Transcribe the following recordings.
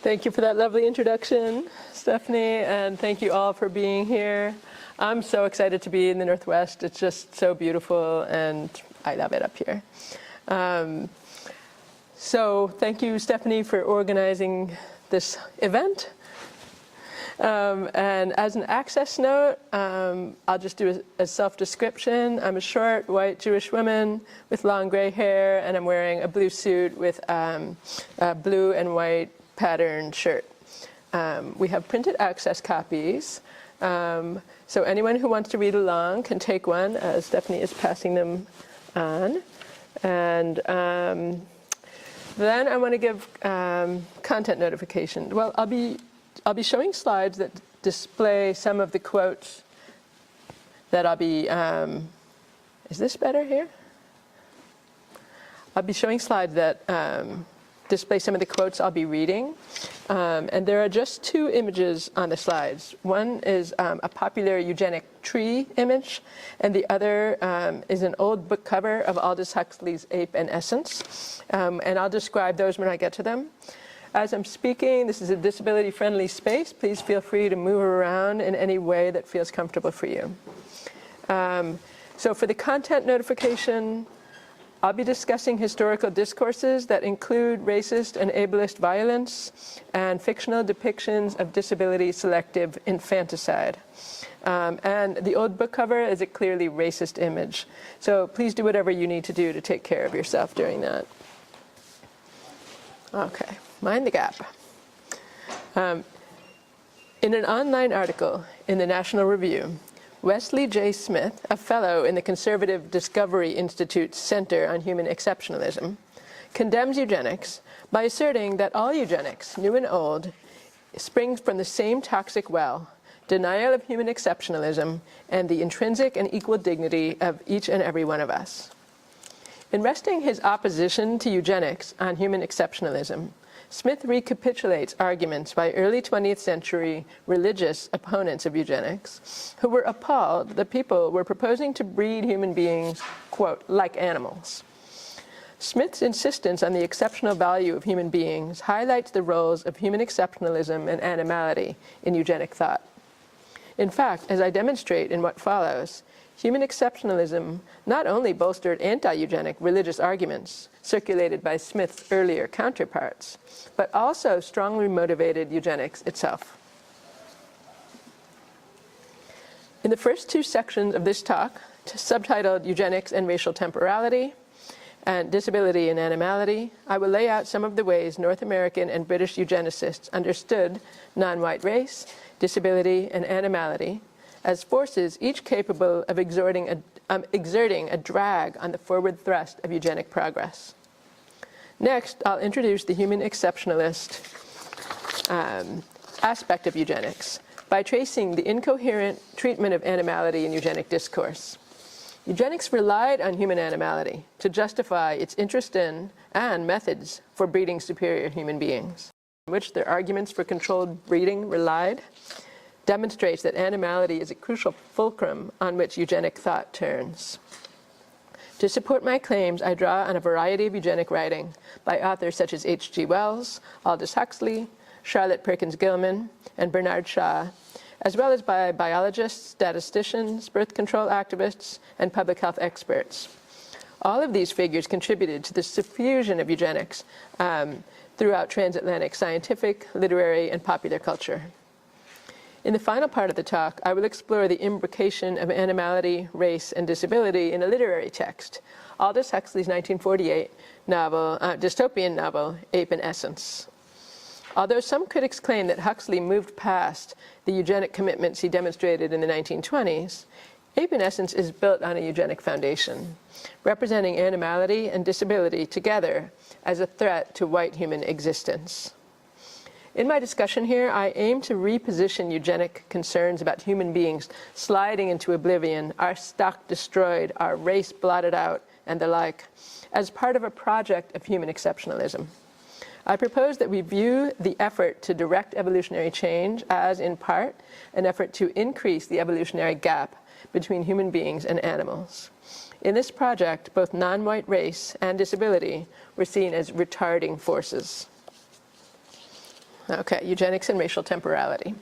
Thank you for that lovely introduction, Stephanie, and thank you all for being here. I'm so excited to be in the Northwest. It's just so beautiful, and I love it up here. So thank you, Stephanie, for organizing this event. And as an access note, I'll just do a self-description. I'm a short, white Jewish woman with long gray hair, and I'm wearing a blue suit with a blue and white patterned shirt. We have printed access copies, so anyone who wants to read along can take one, as Stephanie is passing them on. And then I want to give content notification. Well, I'll be showing slides that display some of the quotes that I'll be, is this better here? I'll be showing slides that display some of the quotes I'll be reading. And there are just two images on the slides. One is a popular eugenic tree image, and the other is an old book cover of Aldous Huxley's Ape and Essence. And I'll describe those when I get to them. As I'm speaking, this is a disability-friendly space. Please feel free to move around in any way that feels comfortable for you. So for the content notification, I'll be discussing historical discourses that include racist and ableist violence and fictional depictions of disability-selective infanticide. And the old book cover is a clearly racist image. So please do whatever you need to do to take care of yourself during that. Okay. Mind the gap. In an online article in the National Review, Wesley J. Smith, a fellow in the conservative Discovery Institute's Center on Human Exceptionalism, condemns eugenics by asserting that all eugenics, new and old, springs from the same toxic well, denial of human exceptionalism and the intrinsic and equal dignity of each and every one of us. In resting his opposition to eugenics on human exceptionalism, Smith recapitulates arguments by early 20th century religious opponents of eugenics who were appalled that people were proposing to breed human beings, quote, like animals. Smith's insistence on the exceptional value of human beings highlights the roles of human exceptionalism and animality in eugenic thought. In fact, as I demonstrate in what follows, human exceptionalism not only bolstered anti-eugenic religious arguments circulated by Smith's earlier counterparts, but also strongly motivated eugenics itself. In the first two sections of this talk, subtitled Eugenics and Racial Temporality and Disability and Animality, I will lay out some of the ways North American and British eugenicists understood non-white race, disability, and animality as forces each capable of exerting a drag on the forward thrust of eugenic progress. Next, I'll introduce the human exceptionalist aspect of eugenics by tracing the incoherent treatment of animality in eugenic discourse. Eugenics relied on human animality to justify its interest in and methods for breeding superior human beings, on which their arguments for controlled breeding relied, demonstrates that animality is a crucial fulcrum on which eugenic thought turns. To support my claims, I draw on a variety of eugenic writing by authors such as H.G. Wells, Aldous Huxley, Charlotte Perkins Gilman, and Bernard Shaw, as well as by biologists, statisticians, birth control activists, and public health experts. All of these figures contributed to the diffusion of eugenics throughout transatlantic scientific, literary, and popular culture. In the final part of the talk, I will explore the imbrication of animality, race, and disability in a literary text, Aldous Huxley's 1948 novel, dystopian novel, Ape and Essence. Although some critics claim that Huxley moved past the eugenic commitments he demonstrated in the 1920s, Ape and Essence is built on a eugenic foundation, representing animality and disability together as a threat to white human existence. In my discussion here, I aim to reposition eugenic concerns about human beings sliding into oblivion, our stock destroyed, our race blotted out, and the like, as part of a project of human exceptionalism. I propose that we view the effort to direct evolutionary change as, in part, an effort to increase the evolutionary gap between human beings and animals. In this project, both non-white race and disability were seen as retarding forces. Okay, eugenics and racial temporality.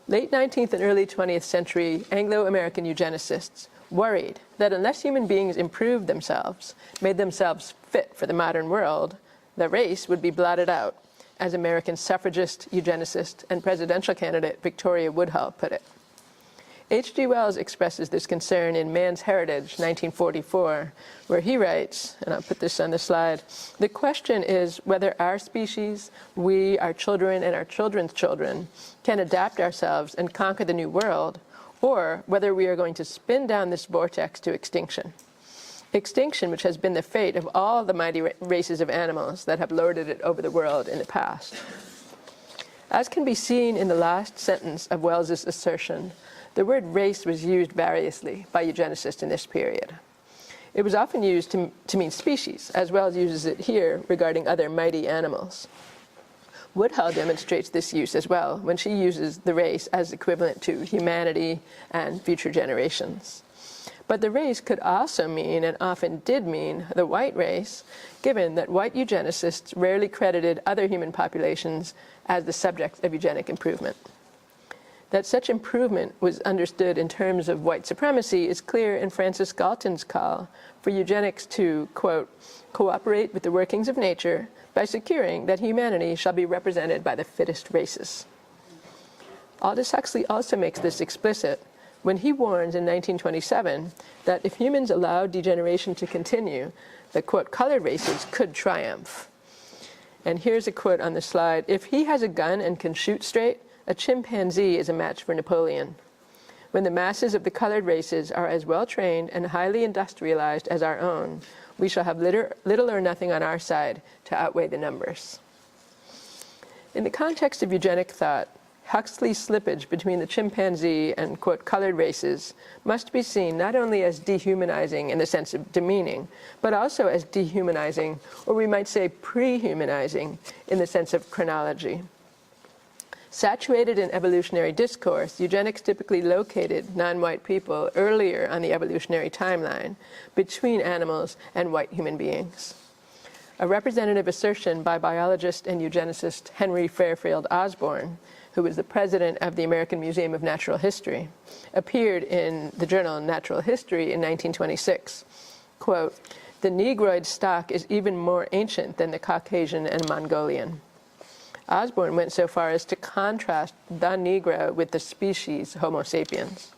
Late 19th and early 20th century Anglo-American eugenicists worried that unless human beings improved themselves, made themselves fit for the modern world, the race would be blotted out, as American suffragist, eugenicist, and presidential candidate Victoria Woodhull put it. H.G. Wells expresses this concern in Man's Heritage, 1944, where he writes, and I'll put this on the slide, "The question is whether our species, we, our children, and our children's children, can adapt ourselves and conquer the new world, or whether we are going to spin down this vortex to extinction. Extinction, which has been the fate of all the mighty races of animals that have lorded it over the world in the past." As can be seen in the last sentence of Wells's assertion, the word race was used variously by eugenicists in this period. It was often used to mean species, as Wells uses it here regarding other mighty animals. Woodhull demonstrates this use as well when she uses the race as equivalent to humanity and future generations. But the race could also mean, and often did mean, the white race, given that white eugenicists rarely credited other human populations as the subject of eugenic improvement. That such improvement was understood in terms of white supremacy is clear in Francis Galton's call for eugenics to, quote, "cooperate with the workings of nature by securing that humanity shall be represented by the fittest races." Aldous Huxley also makes this explicit when he warns in 1927 that if humans allowed degeneration to continue, the, quote, "colored races could triumph." And here's a quote on the slide: "If he has a gun and can shoot straight, a chimpanzee is a match for Napoleon. When the masses of the colored races are as well trained and highly industrialized as our own, we shall have little or nothing on our side to outweigh the numbers." In the context of eugenic thought, Huxley's slippage between the chimpanzee and, quote, "colored races" must be seen not only as dehumanizing in the sense of demeaning, but also as dehumanizing, or we might say prehumanizing, in the sense of chronology. Saturated in evolutionary discourse, eugenics typically located non-white people earlier on the evolutionary timeline, between animals and white human beings. A representative assertion by biologist and eugenicist Henry Fairfield Osborn, who was the president of the American Museum of Natural History, appeared in the journal Natural History in 1926. Quote, "The Negroid stock is even more ancient than the Caucasian and Mongolian." Osborn went so far as to contrast the Negro with the species Homo sapiens.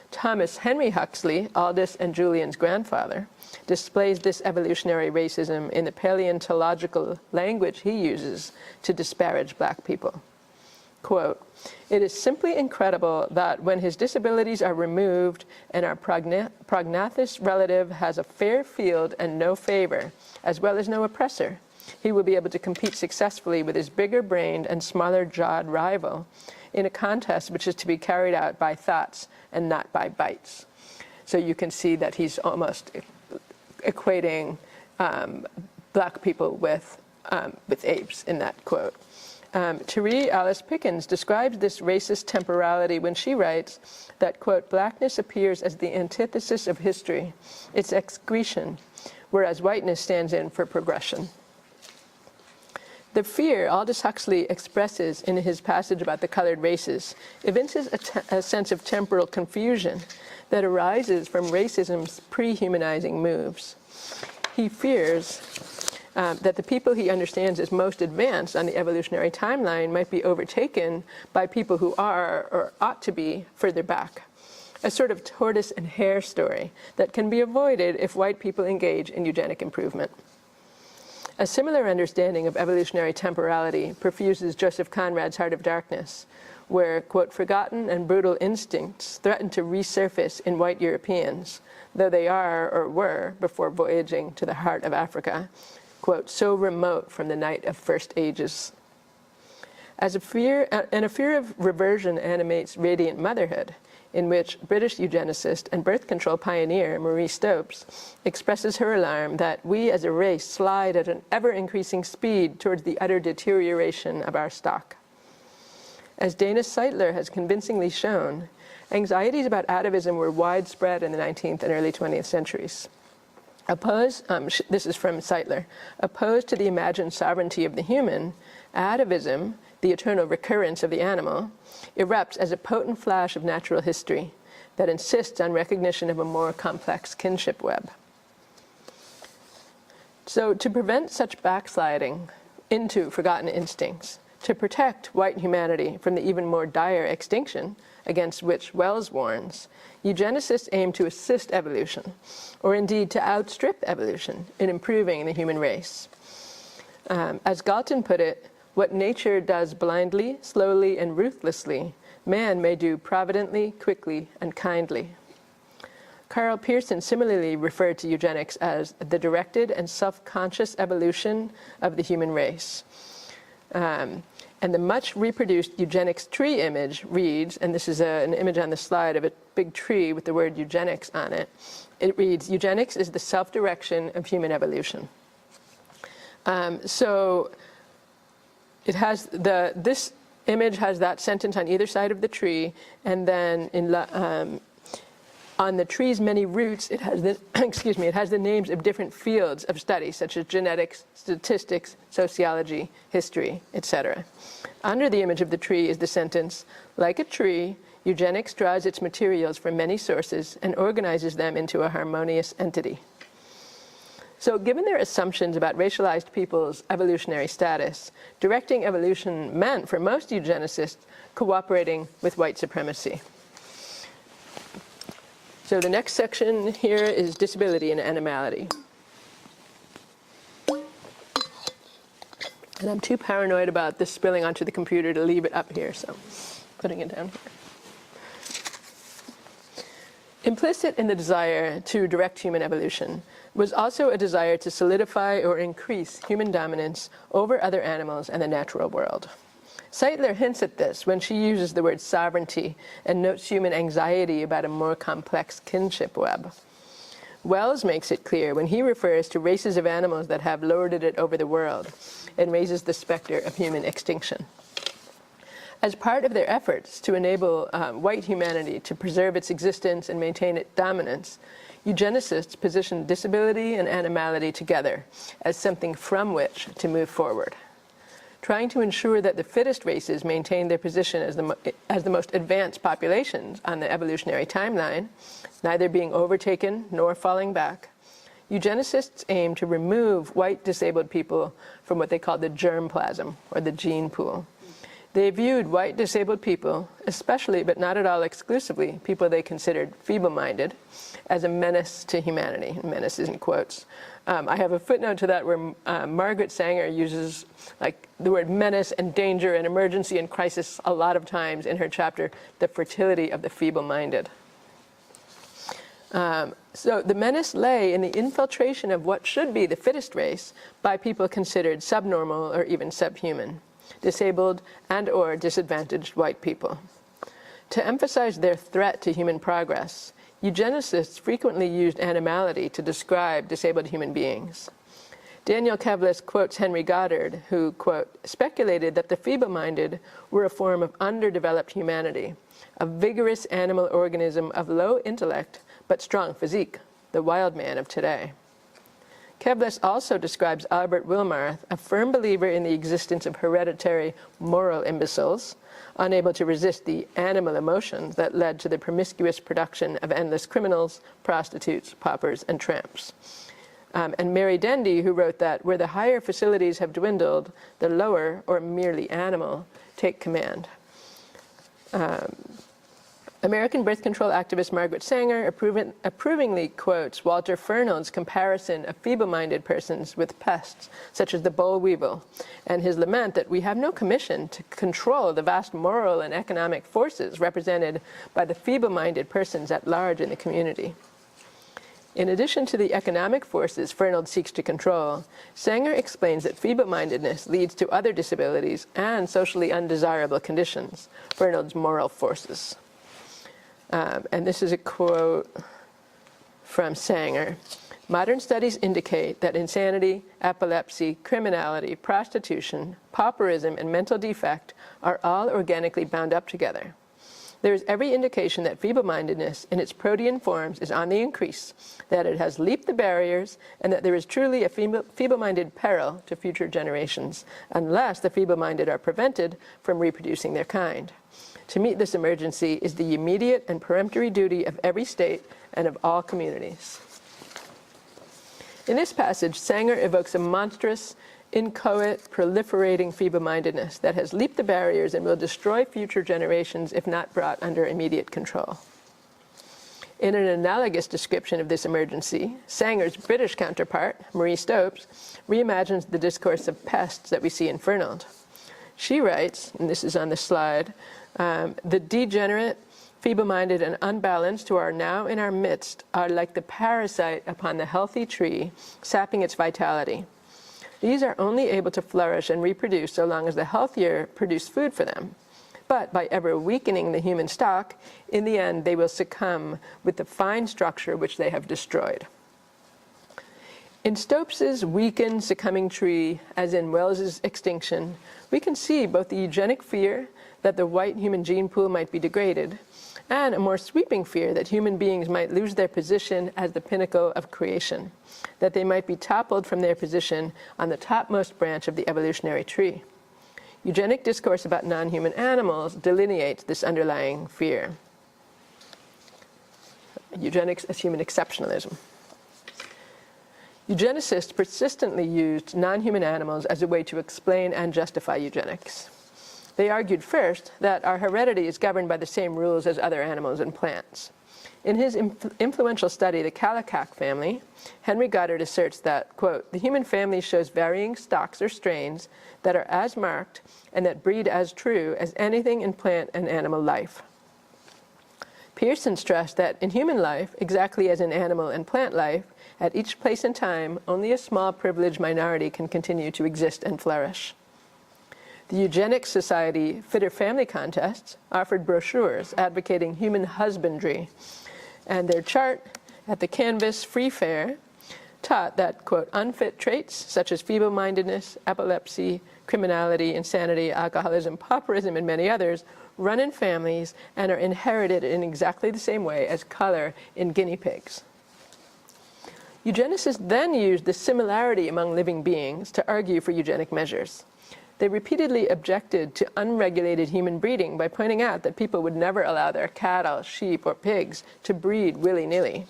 Thomas Henry Huxley, Aldous and Julian's grandfather, displays this evolutionary racism in the paleontological language he uses to disparage black people. Quote, "It is simply incredible that when his disabilities are removed and our prognathous relative has a fair field and no favor, as well as no oppressor, he will be able to compete successfully with his bigger-brained and smaller-jawed rival in a contest which is to be carried out by thoughts and not by bites." So you can see that he's almost equating black people with apes in that quote. Therese Alice Pickens describes this racist temporality when she writes that, quote, "Blackness appears as the antithesis of history, its excretion, whereas whiteness stands in for progression." The fear Aldous Huxley expresses in his passage about the colored races evinces a sense of temporal confusion that arises from racism's prehumanizing moves. He fears that the people he understands as most advanced on the evolutionary timeline might be overtaken by people who are, or ought to be, further back. A sort of tortoise and hare story that can be avoided if white people engage in eugenic improvement. A similar understanding of evolutionary temporality perfuses Joseph Conrad's Heart of Darkness, where, quote, "forgotten and brutal instincts threaten to resurface in white Europeans, though they are, or were, before voyaging to the heart of Africa, quote, so remote from the night of first ages." As a fear of reversion animates Radiant Motherhood, in which British eugenicist and birth control pioneer Marie Stopes expresses her alarm that we as a race slide at an ever-increasing speed towards the utter deterioration of our stock. As Dana Seitler has convincingly shown, anxieties about atavism were widespread in the 19th and early 20th centuries. This is from Seitler, opposed to the imagined sovereignty of the human, Atavism, the eternal recurrence of the animal, erupts as a potent flash of natural history that insists on recognition of a more complex kinship web. So to prevent such backsliding into forgotten instincts, to protect white humanity from the even more dire extinction against which Wells warns, eugenicists aim to assist evolution, or indeed to outstrip evolution in improving the human race. As Galton put it, what nature does blindly, slowly, and ruthlessly, man may do providently, quickly, and kindly. Carl Pearson similarly referred to eugenics as the directed and self-conscious evolution of the human race. And the much reproduced eugenics tree image reads, and this is an image on the slide of a big tree with the word eugenics on it. It reads, eugenics is the self-direction of human evolution. So it has this image has that sentence on either side of the tree, and then on the tree's many roots, it has the, it has the names of different fields of study, such as genetics, statistics, sociology, history, etc. Under the image of the tree is the sentence, like a tree, eugenics draws its materials from many sources and organizes them into a harmonious entity. So given their assumptions about racialized people's evolutionary status, directing evolution meant for most eugenicists cooperating with white supremacy. So the next section here is disability and animality. And I'm too paranoid about this spilling onto the computer to leave it up here, so I'm putting it down here. Implicit in the desire to direct human evolution was also a desire to solidify or increase human dominance over other animals and the natural world. Seidler hints at this when she uses the word sovereignty and notes human anxiety about a more complex kinship web. Wells makes it clear when he refers to races of animals that have lorded it over the world and raises the specter of human extinction. As part of their efforts to enable white humanity to preserve its existence and maintain its dominance, eugenicists position disability and animality together as something from which to move forward. Trying to ensure that the fittest races maintain their position as the most advanced populations on the evolutionary timeline, neither being overtaken nor falling back, eugenicists aim to remove white disabled people from what they call the germplasm, or the gene pool. They viewed white disabled people, especially but not at all exclusively, people they considered feeble-minded, as a menace to humanity. Menace is in quotes. I have a footnote to that where Margaret Sanger uses the word menace and danger and emergency and crisis a lot of times in her chapter, The Fertility of the Feeble-Minded. So the menace lay in the infiltration of what should be the fittest race by people considered subnormal or even subhuman, disabled and or disadvantaged white people. To emphasize their threat to human progress, eugenicists frequently used animality to describe disabled human beings. Daniel Kevles quotes Henry Goddard, who, quote, speculated that the feeble-minded were a form of underdeveloped humanity, a vigorous animal organism of low intellect but strong physique, the wild man of today. Kevles also describes Albert Wilmarth, a firm believer in the existence of hereditary moral imbeciles, unable to resist the animal emotions that led to the promiscuous production of endless criminals, prostitutes, paupers, and tramps. And Mary Dendy, who wrote that where the higher facilities have dwindled, the lower, or merely animal, take command. American birth control activist Margaret Sanger approvingly quotes Walter Fernald's comparison of feeble-minded persons with pests, such as the boll weevil, and his lament that we have no commission to control the vast moral and economic forces represented by the feeble-minded persons at large in the community. In addition to the economic forces Fernald seeks to control, Sanger explains that feeble-mindedness leads to other disabilities and socially undesirable conditions, Fernald's moral forces. And this is a quote from Sanger. Modern studies indicate that insanity, epilepsy, criminality, prostitution, pauperism, and mental defect are all organically bound up together. there is every indication that feeble-mindedness in its protean forms is on the increase, that it has leaped the barriers, and that there is truly a feeble-minded peril to future generations, unless the feeble-minded are prevented from reproducing their kind. To meet this emergency is the immediate and peremptory duty of every state and of all communities. In this passage, Sanger evokes a monstrous, inchoate, proliferating feeble-mindedness that has leaped the barriers and will destroy future generations if not brought under immediate control. In an analogous description of this emergency, Sanger's British counterpart, Marie Stopes, reimagines the discourse of pests that we see in Fernald. She writes, and this is on the slide, the degenerate, feeble-minded, and unbalanced who are now in our midst are like the parasite upon the healthy tree, sapping its vitality. These are only able to flourish and reproduce so long as the healthier produce food for them. But by ever weakening the human stock, in the end they will succumb with the fine structure which they have destroyed. In Stopes's weakened, succumbing tree, as in Wells's extinction, we can see both the eugenic fear that the white human gene pool might be degraded, and a more sweeping fear that human beings might lose their position as the pinnacle of creation, that they might be toppled from their position on the topmost branch of the evolutionary tree. Eugenic discourse about non-human animals delineates this underlying fear. Eugenics as human exceptionalism. Eugenicists persistently used non-human animals as a way to explain and justify eugenics. They argued first that our heredity is governed by the same rules as other animals and plants. In his influential study, The Kallikak Family, Henry Goddard asserts that, quote, the human family shows varying stocks or strains that are as marked and that breed as true as anything in plant and animal life. Pearson stressed that in human life, exactly as in animal and plant life, at each place and time, only a small privileged minority can continue to exist and flourish. The Eugenics Society Fitter Family Contests offered brochures advocating human husbandry, and their chart at the Canvas Free Fair taught that, quote, unfit traits such as feeble-mindedness, epilepsy, criminality, insanity, alcoholism, pauperism, and many others run in families and are inherited in exactly the same way as color in guinea pigs. Eugenicists then used the similarity among living beings to argue for eugenic measures. They repeatedly objected to unregulated human breeding by pointing out that people would never allow their cattle, sheep, or pigs to breed willy-nilly.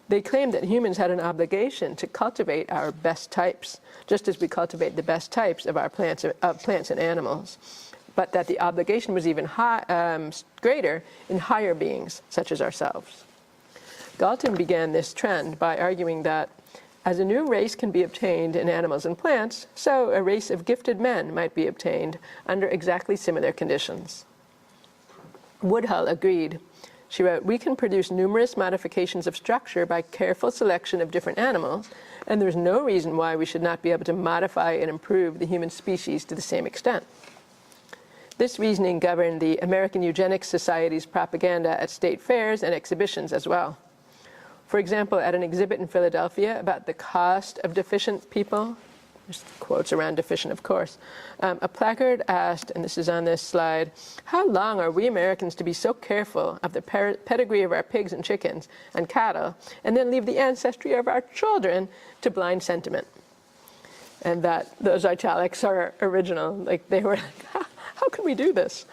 They claimed that humans had an obligation to cultivate our best types, just as we cultivate the best types of our plants and animals, but that the obligation was even greater in higher beings, such as ourselves. Galton began this trend by arguing that as a new race can be obtained in animals and plants, so a race of gifted men might be obtained under exactly similar conditions. Woodhull agreed. She wrote, we can produce numerous modifications of structure by careful selection of different animals, and there's no reason why we should not be able to modify and improve the human species to the same extent. This reasoning governed the American Eugenics Society's propaganda at state fairs and exhibitions as well. For example, at an exhibit in Philadelphia about the cost of deficient people, there's quotes around deficient, of course, a placard asked, and this is on this slide, how long are we Americans to be so careful of the pedigree of our pigs and chickens and cattle, and then leave the ancestry of our children to blind sentiment? And that those italics are original. Like they were like, how can we do this?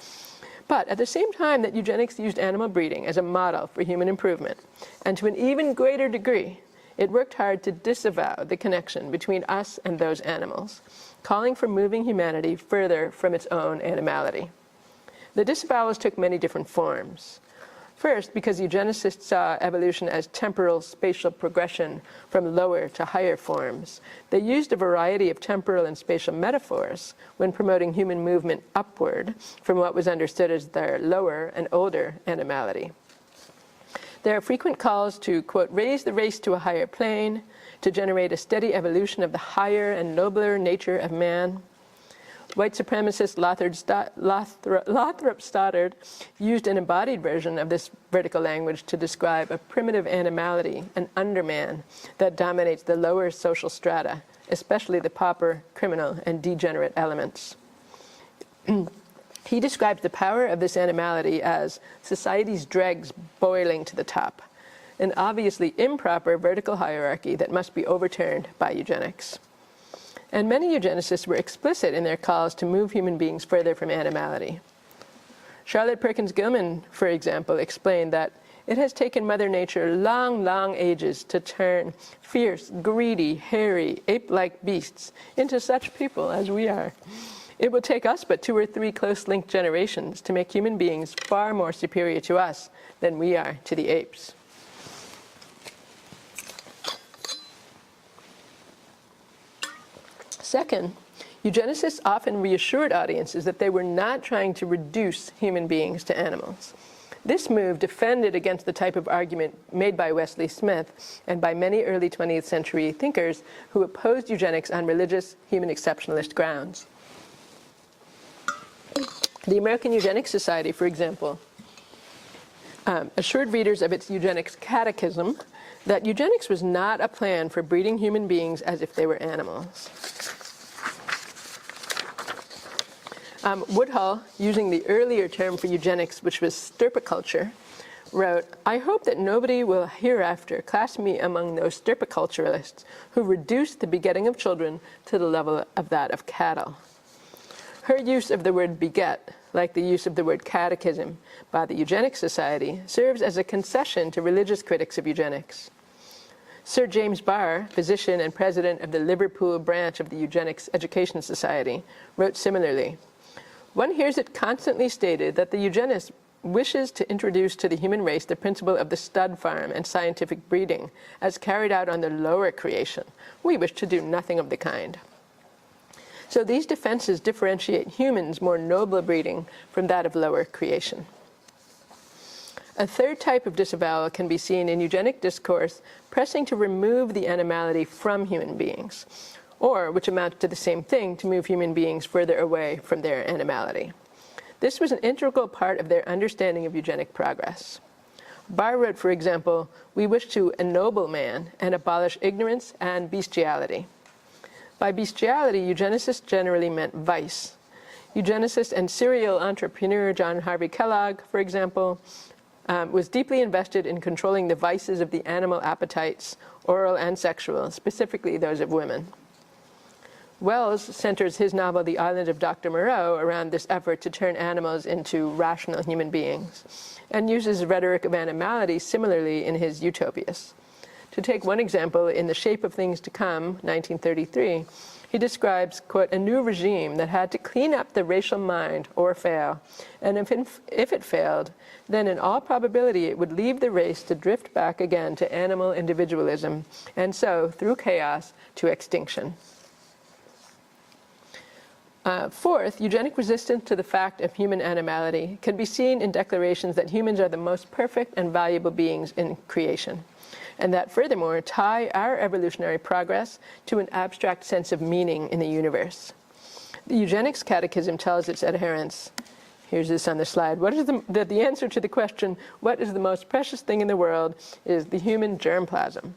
But at the same time that eugenics used animal breeding as a model for human improvement, and to an even greater degree, it worked hard to disavow the connection between us and those animals, calling for moving humanity further from its own animality. The disavowals took many different forms. First, because eugenicists saw evolution as temporal spatial progression from lower to higher forms, they used a variety of temporal and spatial metaphors when promoting human movement upward from what was understood as their lower and older animality. There are frequent calls to, quote, raise the race to a higher plane, to generate a steady evolution of the higher and nobler nature of man. White supremacist Lothrop Stoddard used an embodied version of this vertical language to describe a primitive animality, an underman, that dominates the lower social strata, especially the pauper, criminal, and degenerate elements. He describes the power of this animality as society's dregs boiling to the top, an obviously improper vertical hierarchy that must be overturned by eugenics. And many eugenicists were explicit in their calls to move human beings further from animality. Charlotte Perkins Gilman, for example, explained that it has taken Mother Nature long, long ages to turn fierce, greedy, hairy, ape-like beasts into such people as we are. It will take us but 2 or 3 close-linked generations to make human beings far more superior to us than we are to the apes. Second, eugenicists often reassured audiences that they were not trying to reduce human beings to animals. This move defended against the type of argument made by Wesley Smith and by many early 20th century thinkers who opposed eugenics on religious, human exceptionalist grounds. The American Eugenics Society, for example, assured readers of its eugenics catechism that eugenics was not a plan for breeding human beings as if they were animals. Woodhull, using the earlier term for eugenics, which was stirpiculture, wrote, "I hope that nobody will hereafter class me among those stirpiculturalists who reduce the begetting of children to the level of that of cattle." Her use of the word beget, like the use of the word catechism by the Eugenics Society, serves as a concession to religious critics of eugenics. Sir James Barr, physician and president of the Liverpool branch of the Eugenics Education Society, wrote similarly, "One hears it constantly stated that the eugenist wishes to introduce to the human race the principle of the stud farm and scientific breeding as carried out on the lower creation. We wish to do nothing of the kind." So these defenses differentiate humans' more noble breeding from that of lower creation. A third type of disavowal can be seen in eugenic discourse pressing to remove the animality from human beings, or, which amounts to the same thing, to move human beings further away from their animality. This was an integral part of their understanding of eugenic progress. Barr wrote, for example, "We wish to ennoble man and abolish ignorance and bestiality." By bestiality, eugenicists generally meant vice. Eugenicist and serial entrepreneur John Harvey Kellogg, for example, was deeply invested in controlling the vices of the animal appetites, oral and sexual, specifically those of women. Wells centers his novel The Island of Dr. Moreau around this effort to turn animals into rational human beings, and uses rhetoric of animality similarly in his Utopias. To take one example, in The Shape of Things to Come, 1933, he describes, quote, "a new regime that had to clean up the racial mind or fail, and if it failed, then in all probability it would leave the race to drift back again to animal individualism, and so, through chaos, to extinction." Fourth, eugenic resistance to the fact of human animality can be seen in declarations that humans are the most perfect and valuable beings in creation, and that furthermore tie our evolutionary progress to an abstract sense of meaning in the universe. The Eugenics Catechism tells its adherents, here's this on the slide, that the answer to the question, what is the most precious thing in the world, is the human germplasm.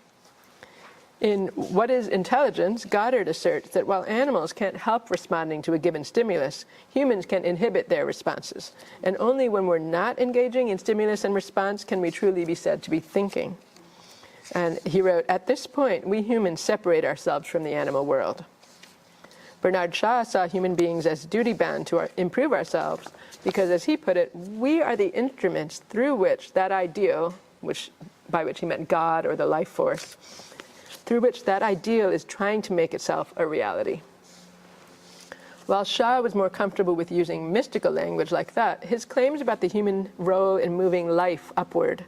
In What is Intelligence, Goddard asserts that while animals can't help responding to a given stimulus, humans can inhibit their responses. And only when we're not engaging in stimulus and response can we truly be said to be thinking. And he wrote, "At this point, we humans separate ourselves from the animal world." Bernard Shaw saw human beings as duty-bound to improve ourselves because, as he put it, we are the instruments through which that ideal, by which he meant God or the life force, through which that ideal is trying to make itself a reality. While Shaw was more comfortable with using mystical language like that, his claims about the human role in moving life upward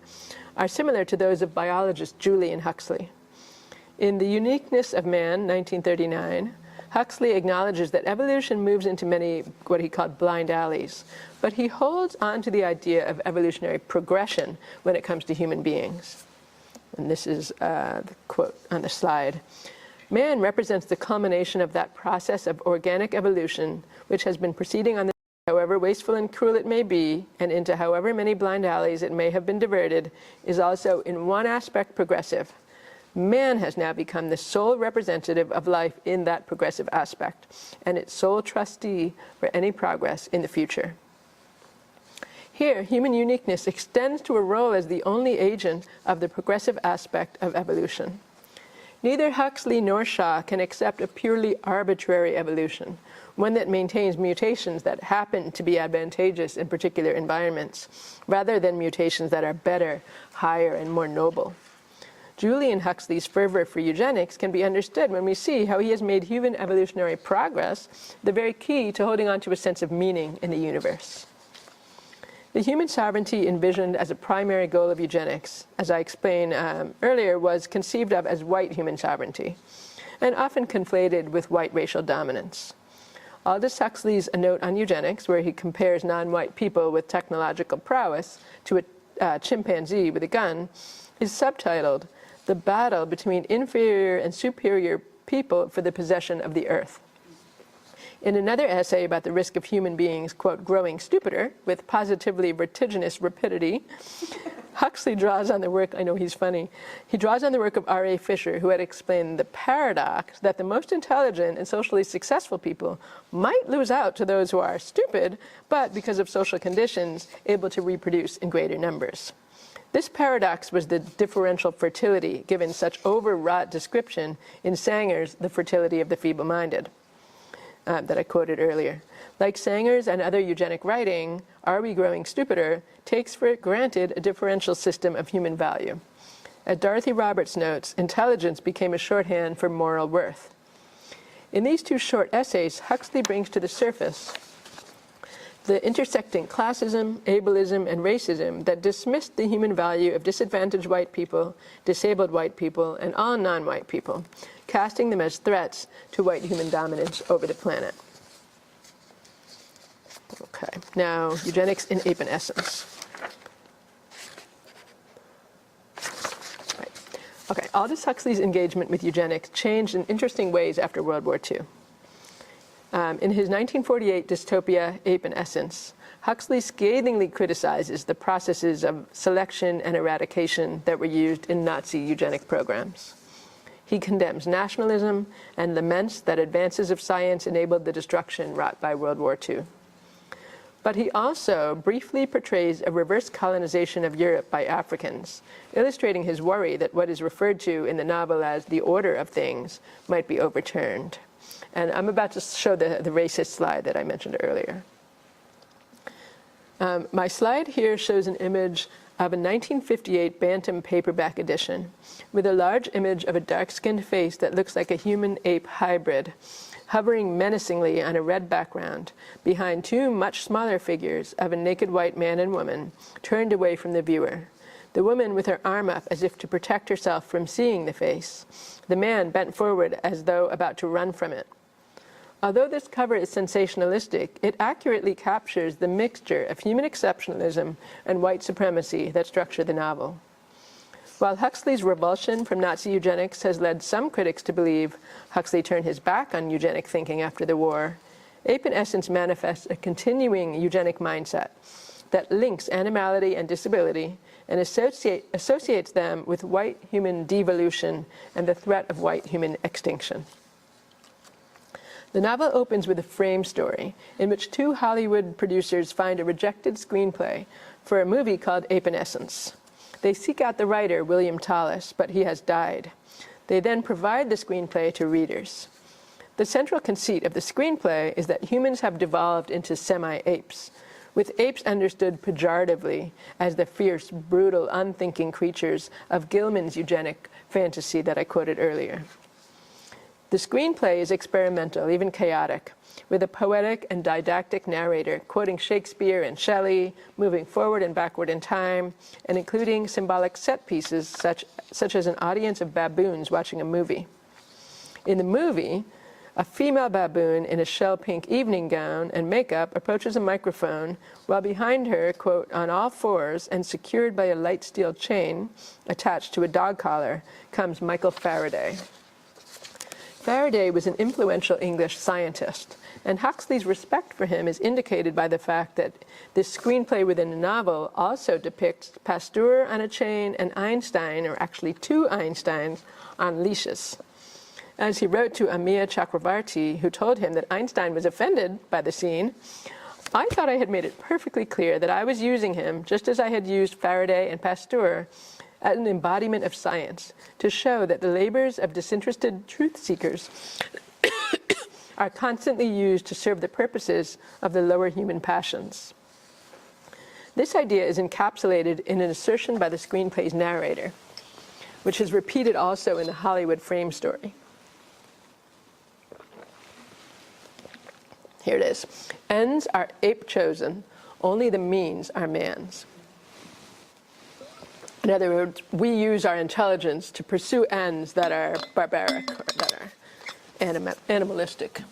are similar to those of biologist Julian Huxley. In The Uniqueness of Man, 1939, Huxley acknowledges that evolution moves into many what he called blind alleys, but he holds on to the idea of evolutionary progression when it comes to human beings. And this is the quote on the slide. "Man represents the culmination of that process of organic evolution which has been proceeding on the however wasteful and cruel it may be, and into however many blind alleys it may have been diverted, is also in one aspect progressive. Man has now become the sole representative of life in that progressive aspect, and its sole trustee for any progress in the future." Here, human uniqueness extends to a role as the only agent of the progressive aspect of evolution. Neither Huxley nor Shaw can accept a purely arbitrary evolution, one that maintains mutations that happen to be advantageous in particular environments, rather than mutations that are better, higher, and more noble. Julian Huxley's fervor for eugenics can be understood when we see how he has made human evolutionary progress the very key to holding on to a sense of meaning in the universe. The human sovereignty envisioned as a primary goal of eugenics, as I explained earlier, was conceived of as white human sovereignty, and often conflated with white racial dominance. Aldous Huxley's A Note on Eugenics, where he compares non-white people with technological prowess to a chimpanzee with a gun, is subtitled, "The Battle Between Inferior and Superior People for the Possession of the Earth." In another essay about the risk of human beings, quote, growing stupider with positively vertiginous rapidity, Huxley draws on the work, I know he's funny, he draws on the work of R.A. Fisher, who had explained the paradox that the most intelligent and socially successful people might lose out to those who are stupid, but because of social conditions, able to reproduce in greater numbers. This paradox was the differential fertility given such overwrought description in Sanger's The Fertility of the Feeble-Minded. That I quoted earlier. Like Sanger's and other eugenic writing, Are We Growing Stupider takes for granted a differential system of human value. As Dorothy Roberts notes, intelligence became a shorthand for moral worth. In these two short essays, Huxley brings to the surface the intersecting classism, ableism, and racism that dismissed the human value of disadvantaged white people, disabled white people, and all non-white people, casting them as threats to white human dominance over the planet. Okay, now eugenics in Ape and Essence. Right. Okay, Aldous Huxley's engagement with eugenics changed in interesting ways after World War II. In his 1948 dystopia, Ape and Essence, Huxley scathingly criticizes the processes of selection and eradication that were used in Nazi eugenic programs. He condemns nationalism and laments that advances of science enabled the destruction wrought by World War II. But he also briefly portrays a reverse colonization of Europe by Africans, illustrating his worry that what is referred to in the novel as the order of things might be overturned. And I'm about to show the racist slide that I mentioned earlier. My slide here shows an image of a 1958 Bantam paperback edition with a large image of a dark-skinned face that looks like a human-ape hybrid, hovering menacingly on a red background behind two much smaller figures of a naked white man and woman turned away from the viewer. The woman with her arm up as if to protect herself from seeing the face, the man bent forward as though about to run from it. Although this cover is sensationalistic, it accurately captures the mixture of human exceptionalism and white supremacy that structure the novel. While Huxley's revulsion from Nazi eugenics has led some critics to believe Huxley turned his back on eugenic thinking after the war, Ape and Essence manifests a continuing eugenic mindset that links animality and disability and associates them with white human devolution and the threat of white human extinction. The novel opens with a frame story in which two Hollywood producers find a rejected screenplay for a movie called Ape and Essence. They seek out the writer, William Tallis, but he has died. They then provide the screenplay to readers. The central conceit of the screenplay is that humans have devolved into semi-apes, with apes understood pejoratively as the fierce, brutal, unthinking creatures of Gilman's eugenic fantasy that I quoted earlier. The screenplay is experimental, even chaotic, with a poetic and didactic narrator quoting Shakespeare and Shelley, moving forward and backward in time, and including symbolic set pieces such as an audience of baboons watching a movie. In the movie, a female baboon in a shell-pink evening gown and makeup approaches a microphone while behind her, quote, on all fours and secured by a light steel chain attached to a dog collar, comes Michael Faraday. Faraday was an influential English scientist, and Huxley's respect for him is indicated by the fact that this screenplay within the novel also depicts Pasteur on a chain and Einstein, or actually two Einsteins, on leashes. As he wrote to Amiya Chakravarti, who told him that Einstein was offended by the scene, I thought I had made it perfectly clear that I was using him, just as I had used Faraday and Pasteur, as an embodiment of science, to show that the labors of disinterested truth seekers are constantly used to serve the purposes of the lower human passions. This idea is encapsulated in an assertion by the screenplay's narrator, which is repeated also in the Hollywood frame story. Here it is. Ends are ape-chosen, only the means are man's. In other words, we use our intelligence to pursue ends that are barbaric or that are animalistic.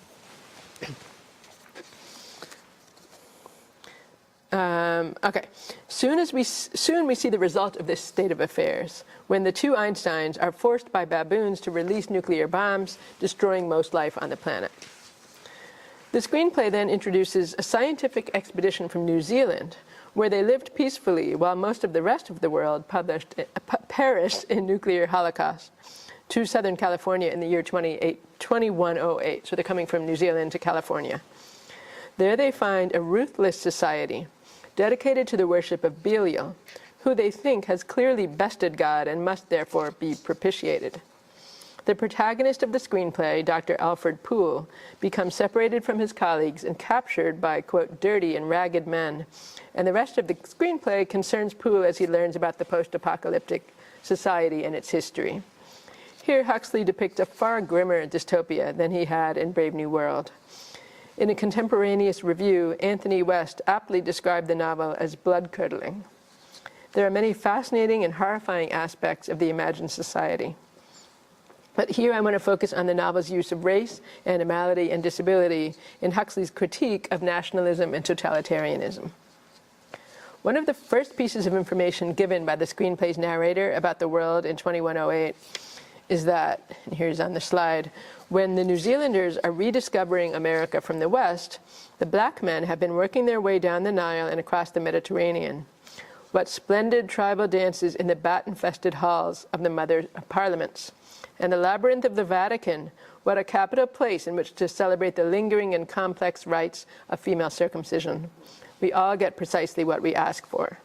Okay. Soon we see the result of this state of affairs, when the two Einsteins are forced by baboons to release nuclear bombs, destroying most life on the planet. The screenplay then introduces a scientific expedition from New Zealand, where they lived peacefully while most of the rest of the world perished in nuclear holocaust, to Southern California in the year 2108. So they're coming from New Zealand to California. There they find a ruthless society dedicated to the worship of Belial, who they think has clearly bested God and must therefore be propitiated. The protagonist of the screenplay, Dr. Alfred Poole, becomes separated from his colleagues and captured by, quote, dirty and ragged men. And the rest of the screenplay concerns Poole as he learns about the post-apocalyptic society and its history. Here, Huxley depicts a far grimmer dystopia than he had in Brave New World. In a contemporaneous review, Anthony West aptly described the novel as blood-curdling. There are many fascinating and horrifying aspects of the imagined society. But here I want to focus on the novel's use of race, animality, and disability in Huxley's critique of nationalism and totalitarianism. One of the first pieces of information given by the screenplay's narrator about the world in 2108 is that, and here's on the slide, when the New Zealanders are rediscovering America from the West, the black men have been working their way down the Nile and across the Mediterranean. What splendid tribal dances in the bat-infested halls of the Mother of Parliaments. And the labyrinth of the Vatican, what a capital place in which to celebrate the lingering and complex rites of female circumcision. We all get precisely what we ask for.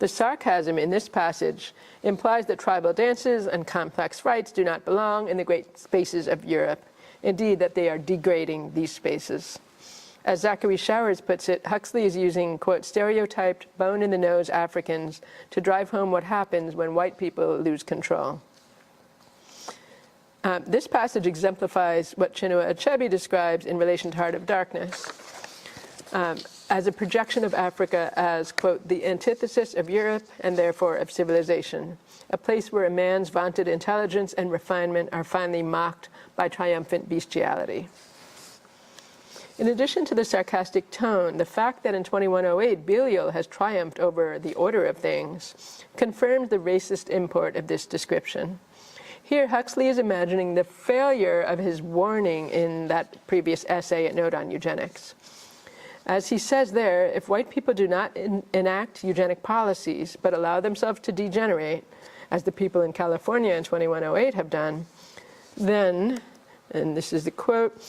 The sarcasm in this passage implies that tribal dances and complex rites do not belong in the great spaces of Europe. Indeed, that they are degrading these spaces. As Zachary Showers puts it, Huxley is using, quote, stereotyped, bone-in-the-nose Africans to drive home what happens when white people lose control. This passage exemplifies what Chinua Achebe describes in relation to Heart of Darkness as a projection of Africa as, quote, the antithesis of Europe and therefore of civilization, a place where a man's vaunted intelligence and refinement are finally mocked by triumphant bestiality. In addition to the sarcastic tone, the fact that in 2108 Belial has triumphed over the order of things confirms the racist import of this description. Here, Huxley is imagining the failure of his warning in that previous essay at Note on Eugenics. As he says there, if white people do not enact eugenic policies but allow themselves to degenerate, as the people in California in 2108 have done, then, and this is the quote,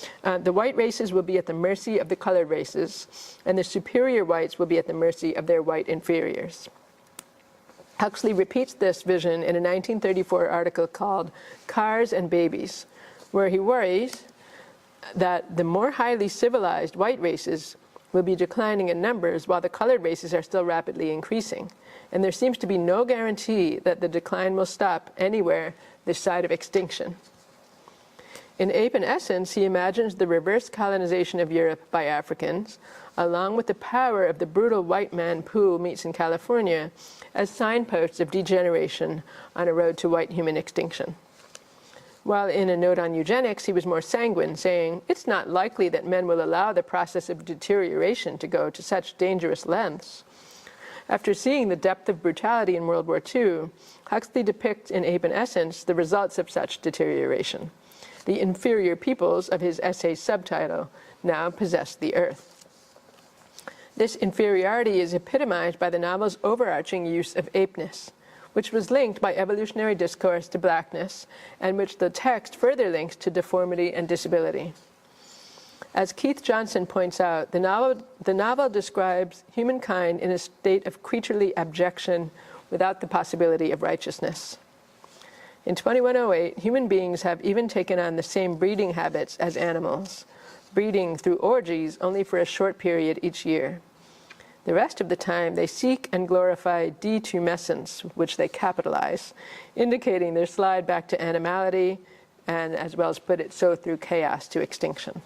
the white races will be at the mercy of the colored races, and the superior whites will be at the mercy of their white inferiors. Huxley repeats this vision in a 1934 article called Cars and Babies, where he worries that the more highly civilized white races will be declining in numbers while the colored races are still rapidly increasing. And there seems to be no guarantee that the decline will stop anywhere this side of extinction. In Ape and Essence, he imagines the reverse colonization of Europe by Africans, along with the power of the brutal white man Poole meets in California, as signposts of degeneration on a road to white human extinction. While in a Note on Eugenics, he was more sanguine, saying, it's not likely that men will allow the process of deterioration to go to such dangerous lengths. After seeing the depth of brutality in World War II, Huxley depicts in Ape and Essence the results of such deterioration. The inferior peoples of his essay's subtitle now possess the earth. This inferiority is epitomized by the novel's overarching use of apeness, which was linked by evolutionary discourse to blackness, and which the text further links to deformity and disability. As Keith Johnson points out, the novel describes humankind in a state of creaturely abjection without the possibility of righteousness. In 2108, human beings have even taken on the same breeding habits as animals, breeding through orgies only for a short period each year. The rest of the time, they seek and glorify detumescence, which they capitalize, indicating their slide back to animality, and as well as put it so through chaos to extinction.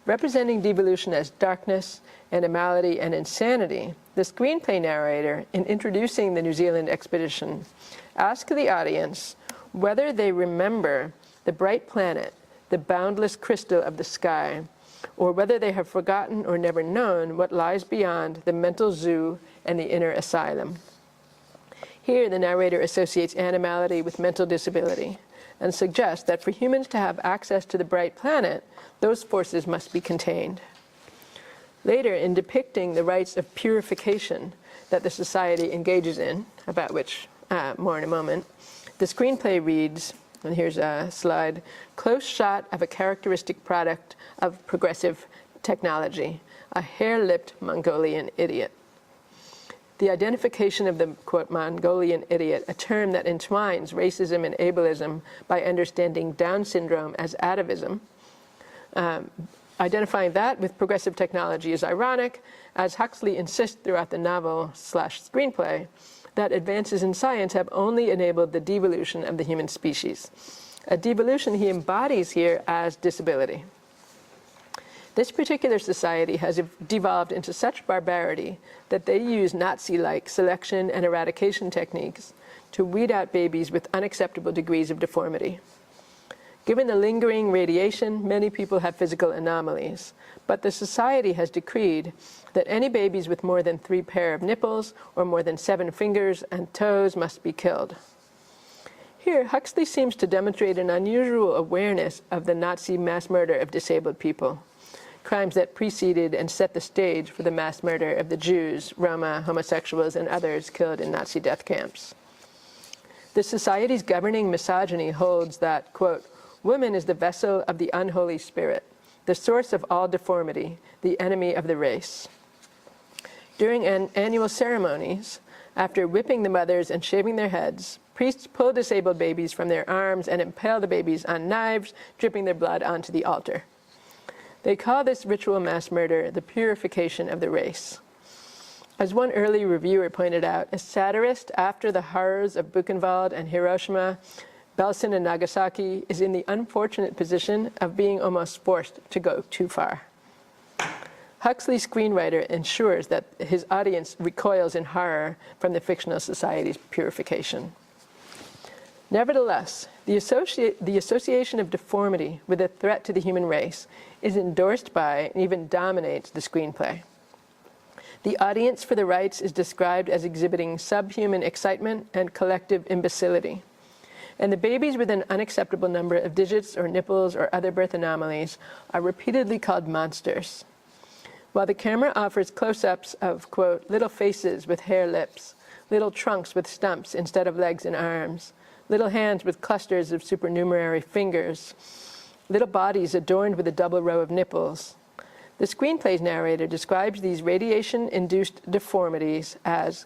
Representing devolution as darkness, animality, and insanity, the screenplay narrator, in introducing the New Zealand expedition, asked the audience whether they remember the bright planet, the boundless crystal of the sky, or whether they have forgotten or never known what lies beyond the mental zoo and the inner asylum. Here, the narrator associates animality with mental disability and suggests that for humans to have access to the bright planet, those forces must be contained. Later, in depicting the rites of purification that the society engages in, about which more in a moment, the screenplay reads, and here's a slide, close shot of a characteristic product of progressive technology, a hair-lipped Mongolian idiot. The identification of the, quote, Mongolian idiot, a term that entwines racism and ableism by understanding Down syndrome as atavism, identifying that with progressive technology is ironic, as Huxley insists throughout the novel/screenplay that advances in science have only enabled the devolution of the human species, a devolution he embodies here as disability. This particular society has devolved into such barbarity that they use Nazi-like selection and eradication techniques to weed out babies with unacceptable degrees of deformity. Given the lingering radiation, many people have physical anomalies, but the society has decreed that any babies with more than 3 pair of nipples or more than 7 fingers and toes must be killed. Here, Huxley seems to demonstrate an unusual awareness of the Nazi mass murder of disabled people, crimes that preceded and set the stage for the mass murder of the Jews, Roma, homosexuals, and others killed in Nazi death camps. The society's governing misogyny holds that, quote, woman is the vessel of the unholy spirit, the source of all deformity, the enemy of the race. During annual ceremonies, after whipping the mothers and shaving their heads, priests pull disabled babies from their arms and impale the babies on knives, dripping their blood onto the altar. They call this ritual mass murder the purification of the race. As one early reviewer pointed out, a satirist after the horrors of Buchenwald and Hiroshima, Belsen and Nagasaki is in the unfortunate position of being almost forced to go too far. Huxley's screenwriter ensures that his audience recoils in horror from the fictional society's purification. Nevertheless, the association of deformity with a threat to the human race is endorsed by and even dominates the screenplay. The audience for the rites is described as exhibiting subhuman excitement and collective imbecility. And the babies with an unacceptable number of digits or nipples or other birth anomalies are repeatedly called monsters. While the camera offers close-ups of, quote, little faces with hair lips, little trunks with stumps instead of legs and arms, little hands with clusters of supernumerary fingers, little bodies adorned with a double row of nipples, the screenplay's narrator describes these radiation-induced deformities as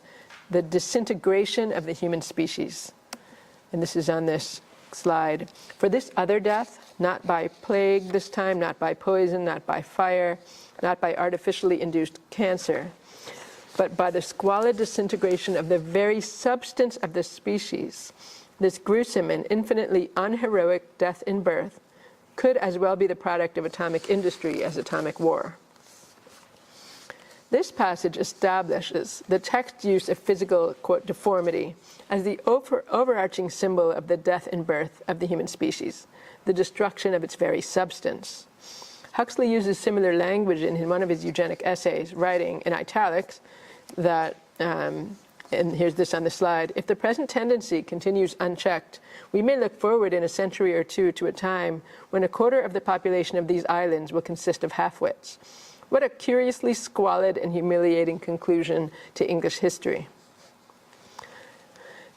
the disintegration of the human species. And this is on this slide. For this other death, not by plague this time, not by poison, not by fire, not by artificially induced cancer, but by the squalid disintegration of the very substance of the species, this gruesome and infinitely unheroic death in birth could as well be the product of atomic industry as atomic war. This passage establishes the text's use of physical, quote, deformity as the overarching symbol of the death and birth of the human species, the destruction of its very substance. Huxley uses similar language in one of his eugenic essays, writing in italics that, and here's this on the slide, if the present tendency continues unchecked, we may look forward in a century or two to a time when a quarter of the population of these islands will consist of half-wits. What a curiously squalid and humiliating conclusion to English history.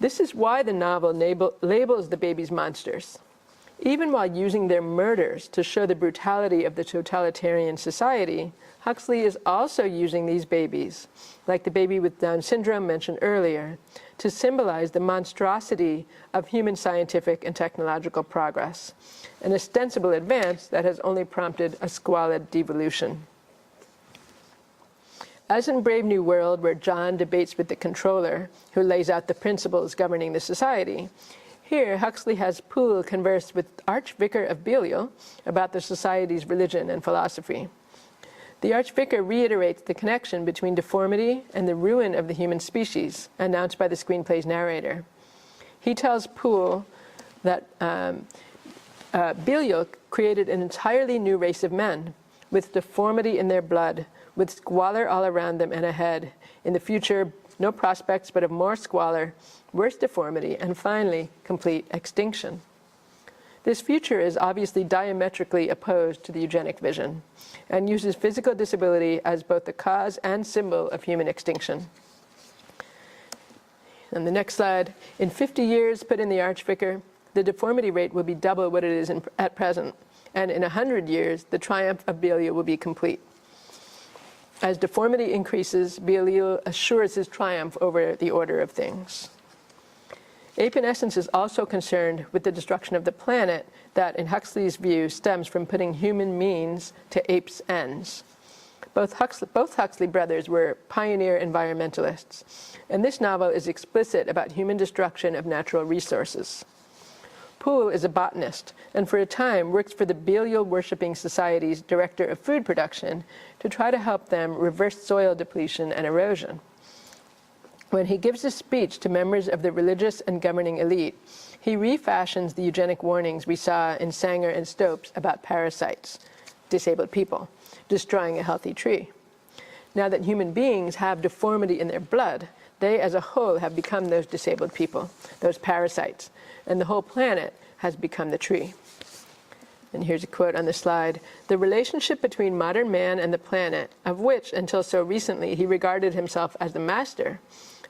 This is why the novel labels the babies monsters. Even while using their murders to show the brutality of the totalitarian society, Huxley is also using these babies, like the baby with Down syndrome mentioned earlier, to symbolize the monstrosity of human scientific and technological progress, an ostensible advance that has only prompted a squalid devolution. As in Brave New World, where John debates with the controller, who lays out the principles governing the society, here Huxley has Poole converse with Archvicar of Belial about the society's religion and philosophy. The Archvicar reiterates the connection between deformity and the ruin of the human species, announced by the screenplay's narrator. He tells Poole that Belial created an entirely new race of men, with deformity in their blood, with squalor all around them and ahead. In the future, no prospects but of more squalor, worse deformity, and finally, complete extinction. This future is obviously diametrically opposed to the eugenic vision, and uses physical disability as both the cause and symbol of human extinction. On the next slide, in 50 years, put in the Archvicar, the deformity rate will be double what it is at present, and in 100 years, the triumph of Belial will be complete. As deformity increases, Belial assures his triumph over the order of things. Ape and Essence is also concerned with the destruction of the planet that, in Huxley's view, stems from putting human means to apes' ends. Both Huxley brothers were pioneer environmentalists, and this novel is explicit about human destruction of natural resources. Poole is a botanist, and for a time works for the Belial-worshipping society's director of food production to try to help them reverse soil depletion and erosion. When he gives a speech to members of the religious and governing elite, he refashions the eugenic warnings we saw in Sanger and Stopes about parasites, disabled people, destroying a healthy tree. Now that human beings have deformity in their blood, they as a whole have become those disabled people, those parasites, and the whole planet has become the tree. And here's a quote on the slide. The relationship between modern man and the planet, of which until so recently he regarded himself as the master,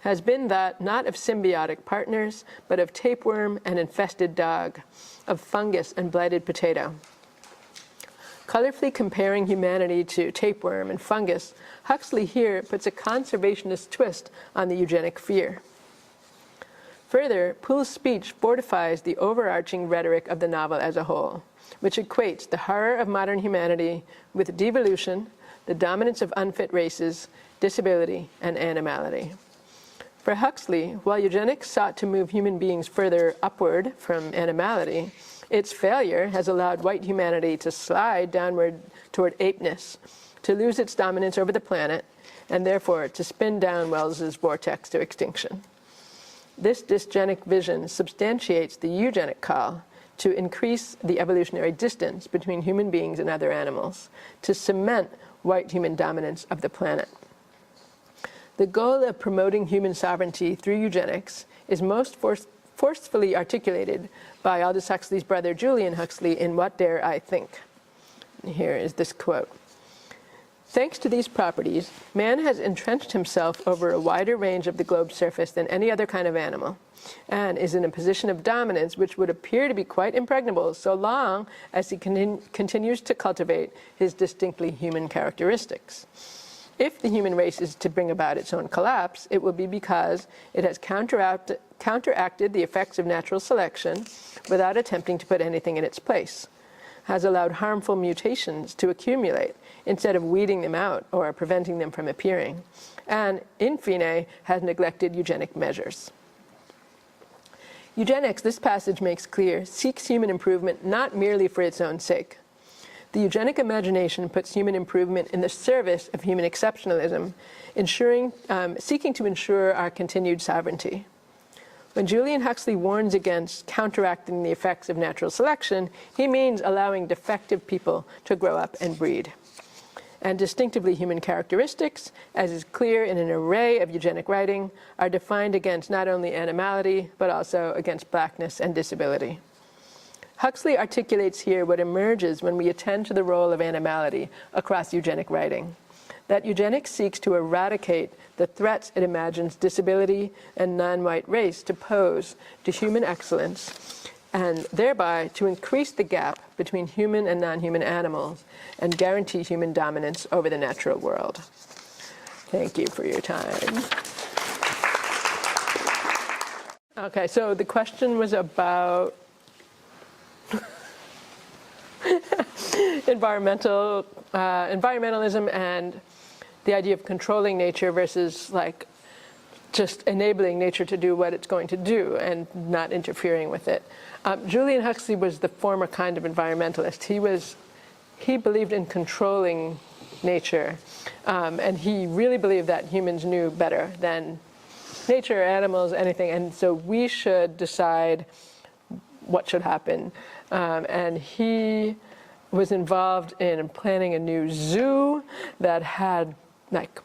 has been that not of symbiotic partners, but of tapeworm and infested dog, of fungus and blighted potato. Colorfully comparing humanity to tapeworm and fungus, Huxley here puts a conservationist twist on the eugenic fear. Further, Poole's speech fortifies the overarching rhetoric of the novel as a whole, which equates the horror of modern humanity with devolution, the dominance of unfit races, disability, and animality. For Huxley, while eugenics sought to move human beings further upward from animality, its failure has allowed white humanity to slide downward toward apeness, to lose its dominance over the planet, and therefore to spin down Wells's vortex to extinction. This dysgenic vision substantiates the eugenic call to increase the evolutionary distance between human beings and other animals, to cement white human dominance of the planet. The goal of promoting human sovereignty through eugenics is most forcefully articulated by Aldous Huxley's brother Julian Huxley in What Dare I Think? And here is this quote. Thanks to these properties, man has entrenched himself over a wider range of the globe's surface than any other kind of animal, and is in a position of dominance which would appear to be quite impregnable so long as he continues to cultivate his distinctly human characteristics. If the human race is to bring about its own collapse, it will be because it has counteracted the effects of natural selection without attempting to put anything in its place, has allowed harmful mutations to accumulate instead of weeding them out or preventing them from appearing, and, in fine, has neglected eugenic measures. Eugenics, this passage makes clear, seeks human improvement not merely for its own sake. The eugenic imagination puts human improvement in the service of human exceptionalism, seeking to ensure our continued sovereignty. When Julian Huxley warns against counteracting the effects of natural selection, he means allowing defective people to grow up and breed. And distinctively human characteristics, as is clear in an array of eugenic writing, are defined against not only animality, but also against blackness and disability. Huxley articulates here what emerges when we attend to the role of animality across eugenic writing, that eugenics seeks to eradicate the threats it imagines disability and non-white race to pose to human excellence, and thereby to increase the gap between human and non-human animals and guarantee human dominance over the natural world. Thank you for your time. Okay, so the question was about environmentalism and the idea of controlling nature versus like just enabling nature to do what it's going to do and not interfering with it. Julian Huxley was the former kind of environmentalist. He believed in controlling nature, and he really believed that humans knew better than nature, animals, anything, and so we should decide what should happen. And he was involved in planning a new zoo that had like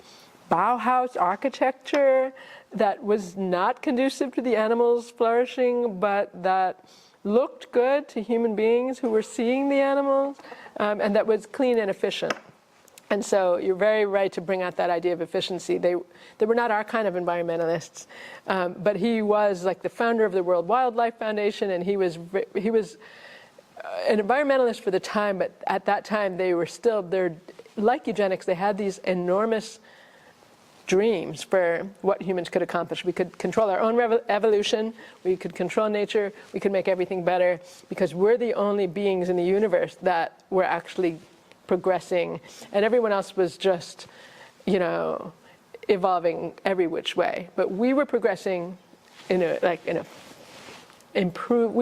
Bauhaus architecture that was not conducive to the animals flourishing, but that looked good to human beings who were seeing the animals, and that was clean and efficient. And so you're very right to bring out that idea of efficiency. They were not our kind of environmentalists, but he was like the founder of the World Wildlife Foundation, and he was an environmentalist for the time, but at that time they're like eugenics, they had these enormous dreams for what humans could accomplish. We could control our own evolution, we could control nature, we could make everything better, because we're the only beings in the universe that were actually progressing, and everyone else was just, evolving every which way. But we were progressing we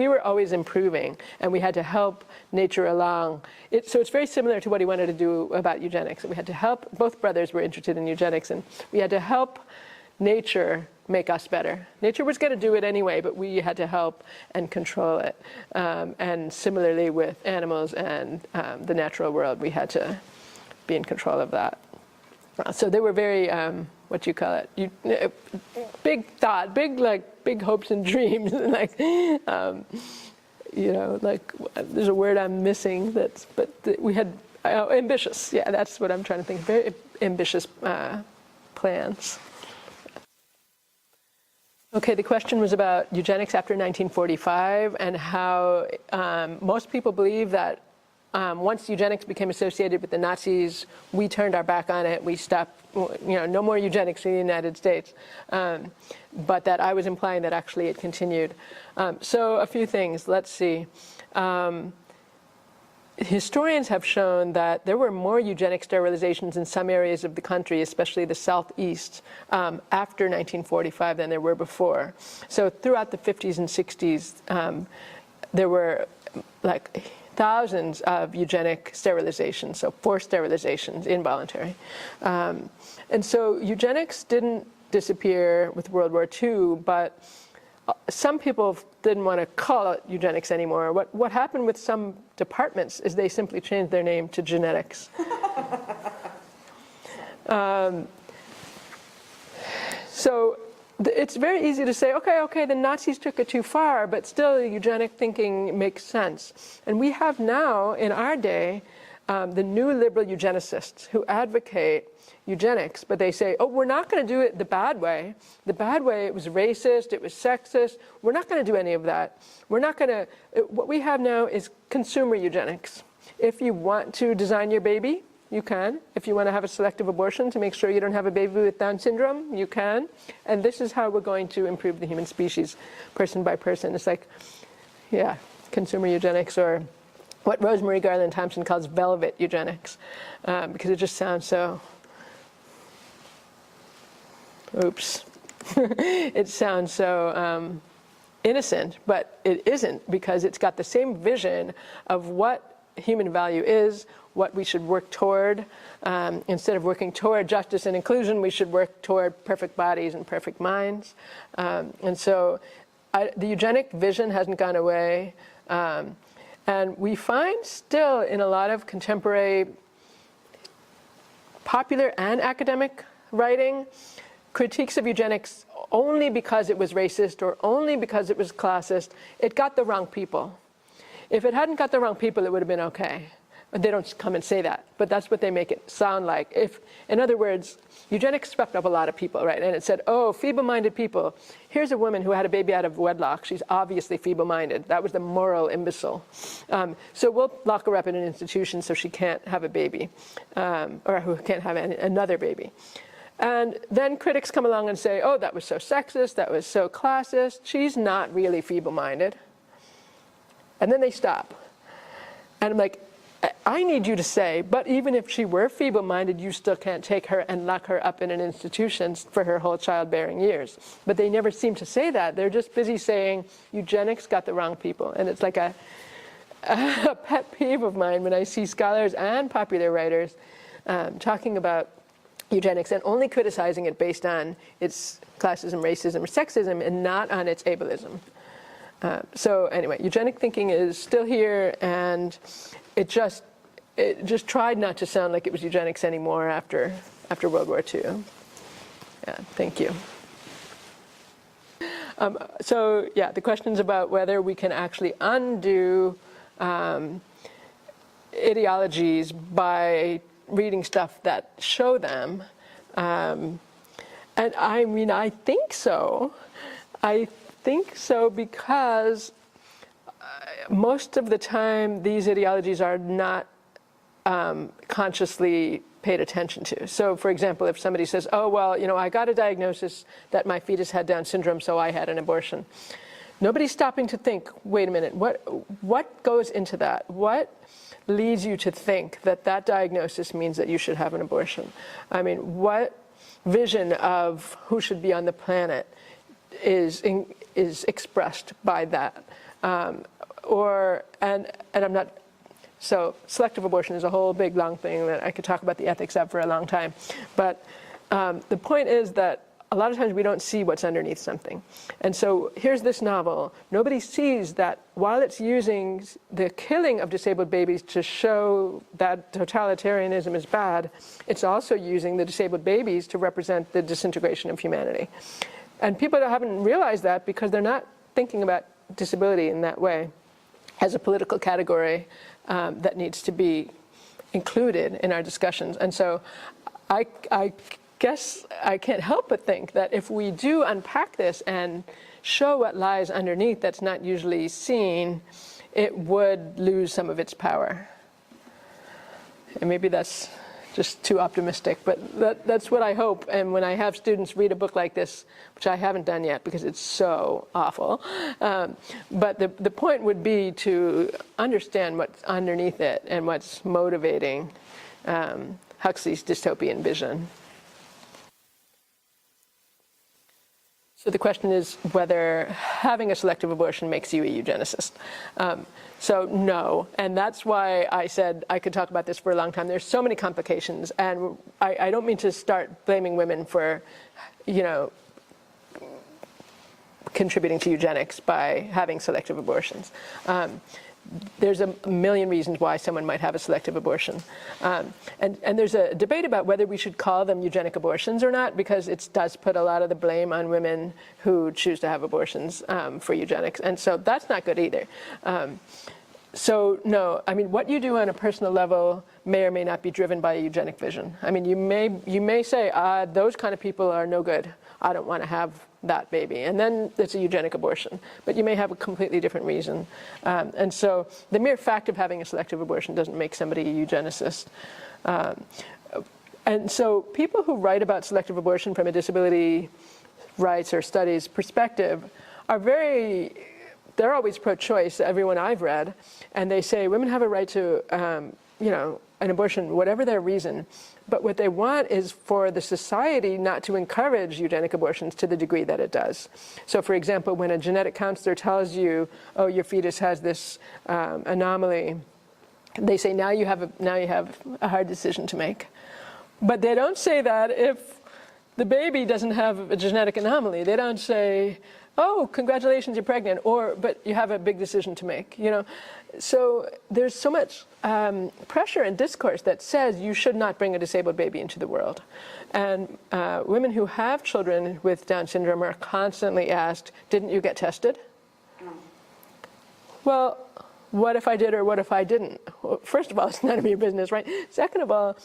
were always improving, and we had to help nature along. So it's very similar to what he wanted to do about eugenics. We had to help, both brothers were interested in eugenics, and we had to help nature make us better. Nature was going to do it anyway, but we had to help and control it. And similarly with animals and the natural world, we had to be in control of that. So they were very, what you call it, big thought, big hopes and dreams. There's a word I'm missing, we had, ambitious, yeah, that's what I'm trying to think, very ambitious plans. Okay, the question was about eugenics after 1945 and how most people believe that once eugenics became associated with the Nazis, we turned our back on it. We stopped, no more eugenics in the United States. But that I was implying that actually it continued. So a few things, let's see. Historians have shown that there were more eugenic sterilizations in some areas of the country, especially the Southeast, after 1945 than there were before. So throughout the 50s and 60s, there were thousands of eugenic sterilizations, so forced sterilizations, involuntary. And so eugenics didn't disappear with World War II, but some people didn't want to call it eugenics anymore. What happened with some departments is they simply changed their name to genetics. So it's very easy to say, okay, the Nazis took it too far, but still eugenic thinking makes sense. And we have now, in our day, the new liberal eugenicists who advocate eugenics, but they say, we're not going to do it the bad way. The bad way, it was racist, it was sexist. We're not going to do any of that. We're not going to, what we have now is consumer eugenics. If you want to design your baby, you can. If you want to have a selective abortion to make sure you don't have a baby with Down syndrome, you can. And this is how we're going to improve the human species, person by person. It's like, yeah, consumer eugenics, or what Rosemary Garland Thompson calls velvet eugenics, because it just sounds so, it sounds so innocent, but it isn't, because it's got the same vision of what human value is, what we should work toward. Instead of working toward justice and inclusion, we should work toward perfect bodies and perfect minds. And so the eugenic vision hasn't gone away. And we find still in a lot of contemporary popular and academic writing critiques of eugenics only because it was racist or only because it was classist. It got the wrong people. If it hadn't got the wrong people, it would have been okay. They don't come and say that, but that's what they make it sound like. In other words, eugenics swept up a lot of people, right? And it said, oh, feeble-minded people. Here's a woman who had a baby out of wedlock. She's obviously feeble-minded. That was the moral imbecile. So we'll lock her up in an institution so she can't have a baby, or who can't have another baby. And then critics come along and say, oh, that was so sexist, that was so classist. She's not really feeble-minded. And then they stop. And I'm like, I need you to say, but even if she were feeble-minded, you still can't take her and lock her up in an institution for her whole childbearing years. But they never seem to say that. They're just busy saying eugenics got the wrong people. And it's like a pet peeve of mine when I see scholars and popular writers talking about eugenics and only criticizing it based on its classism, racism, or sexism, and not on its ableism. So anyway, eugenic thinking is still here, and it just tried not to sound like it was eugenics anymore after World War II. Yeah, thank you. So yeah, the question's about whether we can actually undo ideologies by reading stuff that show them. And I mean, I think so. I think so because most of the time these ideologies are not consciously paid attention to. So for example, if somebody says, oh, well, you know, I got a diagnosis that my fetus had Down syndrome, so I had an abortion. Nobody's stopping to think, wait a minute, what goes into that? What leads you to think that that diagnosis means that you should have an abortion? I mean, what vision of who should be on the planet is expressed by that? And I'm not, so selective abortion is a whole big long thing that I could talk about the ethics of for a long time. But the point is that a lot of times we don't see what's underneath something. And so here's this novel. Nobody sees that while it's using the killing of disabled babies to show that totalitarianism is bad, it's also using the disabled babies to represent the disintegration of humanity. And people haven't realized that because they're not thinking about disability in that way as a political category that needs to be included in our discussions. And so I guess I can't help but think that if we do unpack this and show what lies underneath that's not usually seen, it would lose some of its power. And maybe that's just too optimistic, but that's what I hope. And when I have students read a book like this, which I haven't done yet because it's so awful, but the point would be to understand what's underneath it and what's motivating Huxley's dystopian vision. So the question is whether having a selective abortion makes you a eugenicist. So no, and that's why I said I could talk about this for a long time. There's so many complications, and I don't mean to start blaming women for, you know, contributing to eugenics by having selective abortions. There's a million reasons why someone might have a selective abortion. And there's a debate about whether we should call them eugenic abortions or not, because it does put a lot of the blame on women who choose to have abortions for eugenics. And so that's not good either. So no, I mean, what you do on a personal level may or may not be driven by a eugenic vision. I mean, you may say, those kind of people are no good. I don't want to have that baby. And then it's a eugenic abortion. But you may have a completely different reason. And so the mere fact of having a selective abortion doesn't make somebody a eugenicist. And so people who write about selective abortion from a disability rights or studies perspective are they're always pro-choice, everyone I've read. And they say women have a right to, you know, an abortion, whatever their reason. But what they want is for the society not to encourage eugenic abortions to the degree that it does. So for example, when a genetic counselor tells you, oh, your fetus has this anomaly, they say, now you have a hard decision to make. But they don't say that if the baby doesn't have a genetic anomaly. They don't say, oh, congratulations, you're pregnant, but you have a big decision to make, you know. So there's so much pressure and discourse that says you should not bring a disabled baby into the world. And women who have children with Down syndrome are constantly asked, didn't you get tested? Well, what if I did or what if I didn't? Well, first of all, it's none of your business, right? Second of all,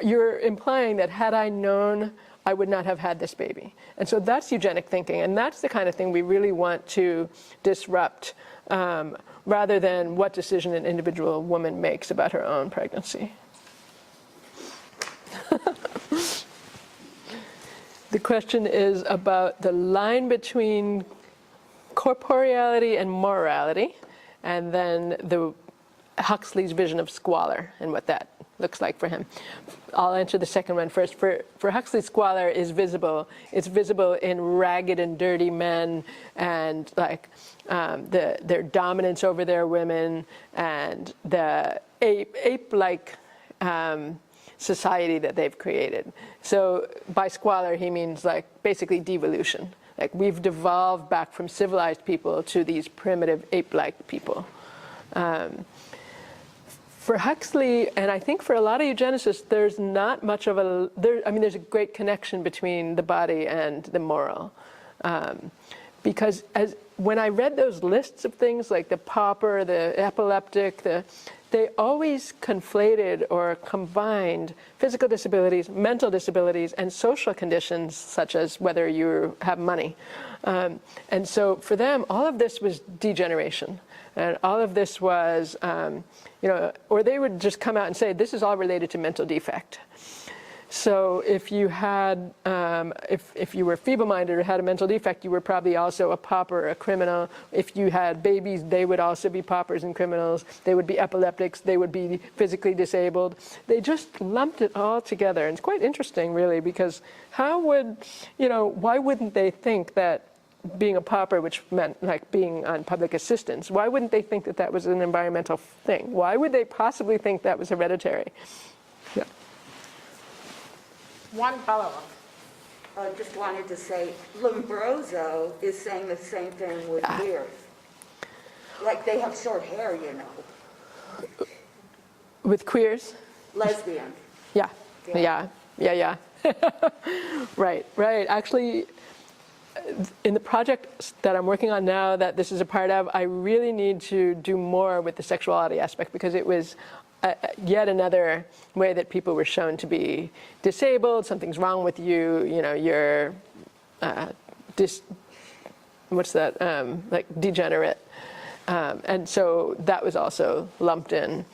you're implying that had I known, I would not have had this baby. And so that's eugenic thinking, and that's the kind of thing we really want to disrupt, rather than what decision an individual woman makes about her own pregnancy. The question is about the line between corporeality and morality, and then Huxley's vision of squalor and what that looks like for him. I'll answer the second one first. For Huxley, squalor is visible. It's visible in ragged and dirty men, and like their dominance over their women, and the ape-like society that they've created. So by squalor, he means like basically devolution. Like we've devolved back from civilized people to these primitive ape-like people. For Huxley, and I think for a lot of eugenicists, there's not much of there's a great connection between the body and the moral. Because when I read those lists of things like the pauper, the epileptic, they always conflated or combined physical disabilities, mental disabilities, and social conditions such as whether you have money. And so for them, all of this was degeneration. And all of this was, or they would just come out and say, this is all related to mental defect. So if you had, if you were feeble-minded or had a mental defect, you were probably also a pauper, a criminal. If you had babies, they would also be paupers and criminals. They would be epileptics. They would be physically disabled. They just lumped it all together. And it's quite interesting, really, because why wouldn't they think that being a pauper, which meant like being on public assistance, why wouldn't they think that that was an environmental thing? Why would they possibly think that was hereditary? Yeah. One follow-up. I just wanted to say, Lombroso is saying the same thing with queers. Like they have short hair, With queers? Lesbian. Yeah. Right. Actually, in the project that I'm working on now that this is a part of, I really need to do more with the sexuality aspect, because it was yet another way that people were shown to be disabled, something's wrong with you, you're like degenerate. And so that was also lumped in.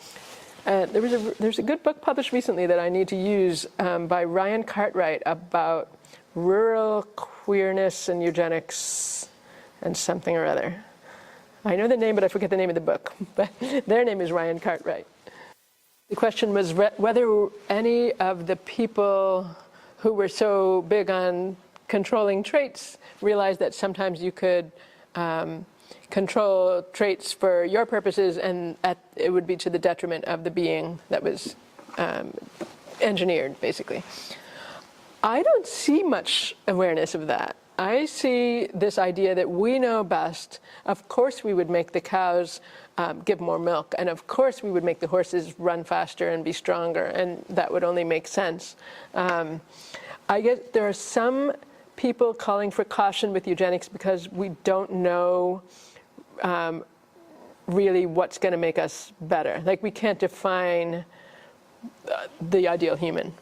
There's a good book published recently that I need to use by Ryan Cartwright about rural queerness and eugenics and something or other. I know the name, but I forget the name of the book. But their name is Ryan Cartwright. The question was whether any of the people who were so big on controlling traits realized that sometimes you could control traits for your purposes, and it would be to the detriment of the being that was engineered, basically. I don't see much awareness of that. I see this idea that we know best. Of course we would make the cows give more milk, and of course we would make the horses run faster and be stronger, and that would only make sense. I guess there are some people calling for caution with eugenics because we don't know really what's going to make us better. Like we can't define the ideal human.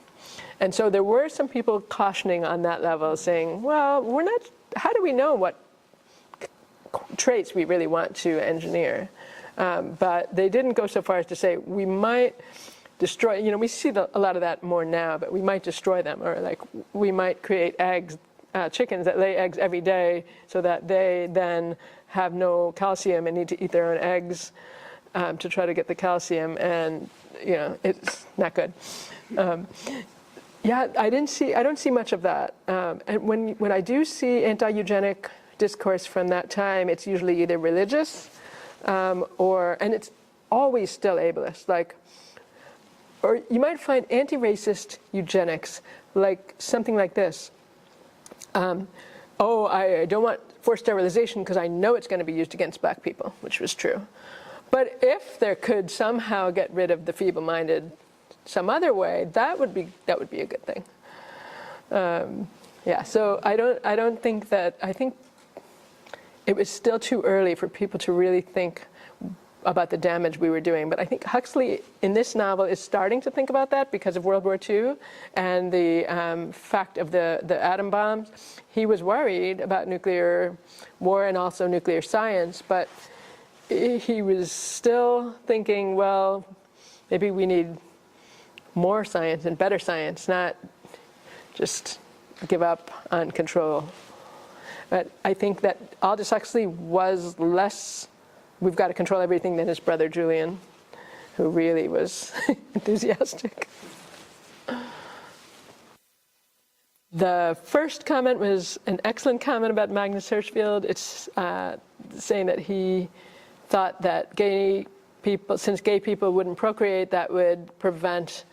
And so there were some people cautioning on that level, saying, well, how do we know what traits we really want to engineer? But they didn't go so far as to say, we might destroy, we see a lot of that more now, but we might destroy them, or like we might create chickens that lay eggs every day so that they then have no calcium and need to eat their own eggs to try to get the calcium, and it's not good. Yeah, I don't see much of that. And when I do see anti-eugenic discourse from that time, it's usually either religious and it's always still ableist. Or you might find anti-racist eugenics like something like this. I don't want forced sterilization because I know it's going to be used against black people, which was true. But if there could somehow get rid of the feeble-minded some other way, that would be a good thing. So I think it was still too early for people to really think about the damage we were doing. But I think Huxley, in this novel, is starting to think about that because of World War II and the fact of the atom bombs. He was worried about nuclear war and also nuclear science, but he was still thinking, well, maybe we need more science and better science, not just give up on control. But I think that Aldous Huxley was less, we've got to control everything, than his brother Julian, who really was enthusiastic. The first comment was an excellent comment about Magnus Hirschfeld. It's saying that he thought that gay people, since gay people wouldn't procreate, that would prevent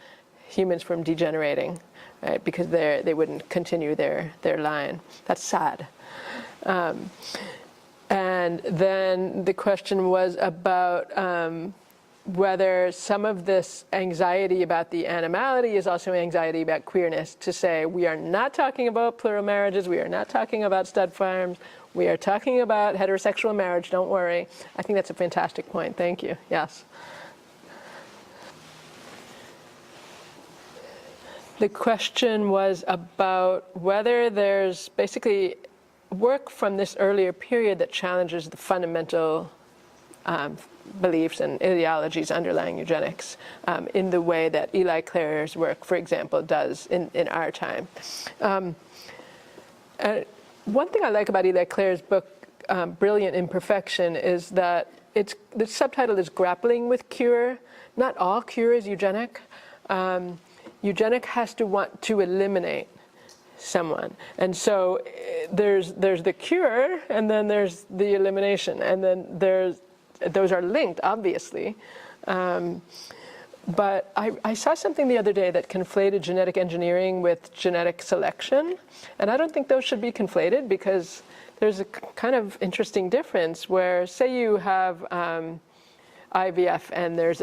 humans from degenerating, right? Because they wouldn't continue their line. That's sad. And then the question was about whether some of this anxiety about the animality is also anxiety about queerness, to say we are not talking about plural marriages, we are not talking about stud farms, we are talking about heterosexual marriage, don't worry. I think that's a fantastic point. Thank you. Yes. The question was about whether there's basically work from this earlier period that challenges the fundamental beliefs and ideologies underlying eugenics in the way that Eli Clare's work, for example, does in our time. One thing I like about Eli Clare's book, Brilliant Imperfection, is that the subtitle is Grappling with Cure. Not all cure is eugenic. Eugenic has to want to eliminate someone. And so there's the cure, and then there's the elimination, and then those are linked, obviously. But I saw something the other day that conflated genetic engineering with genetic selection, and I don't think those should be conflated, because there's a kind of interesting difference where, say you have IVF, and there's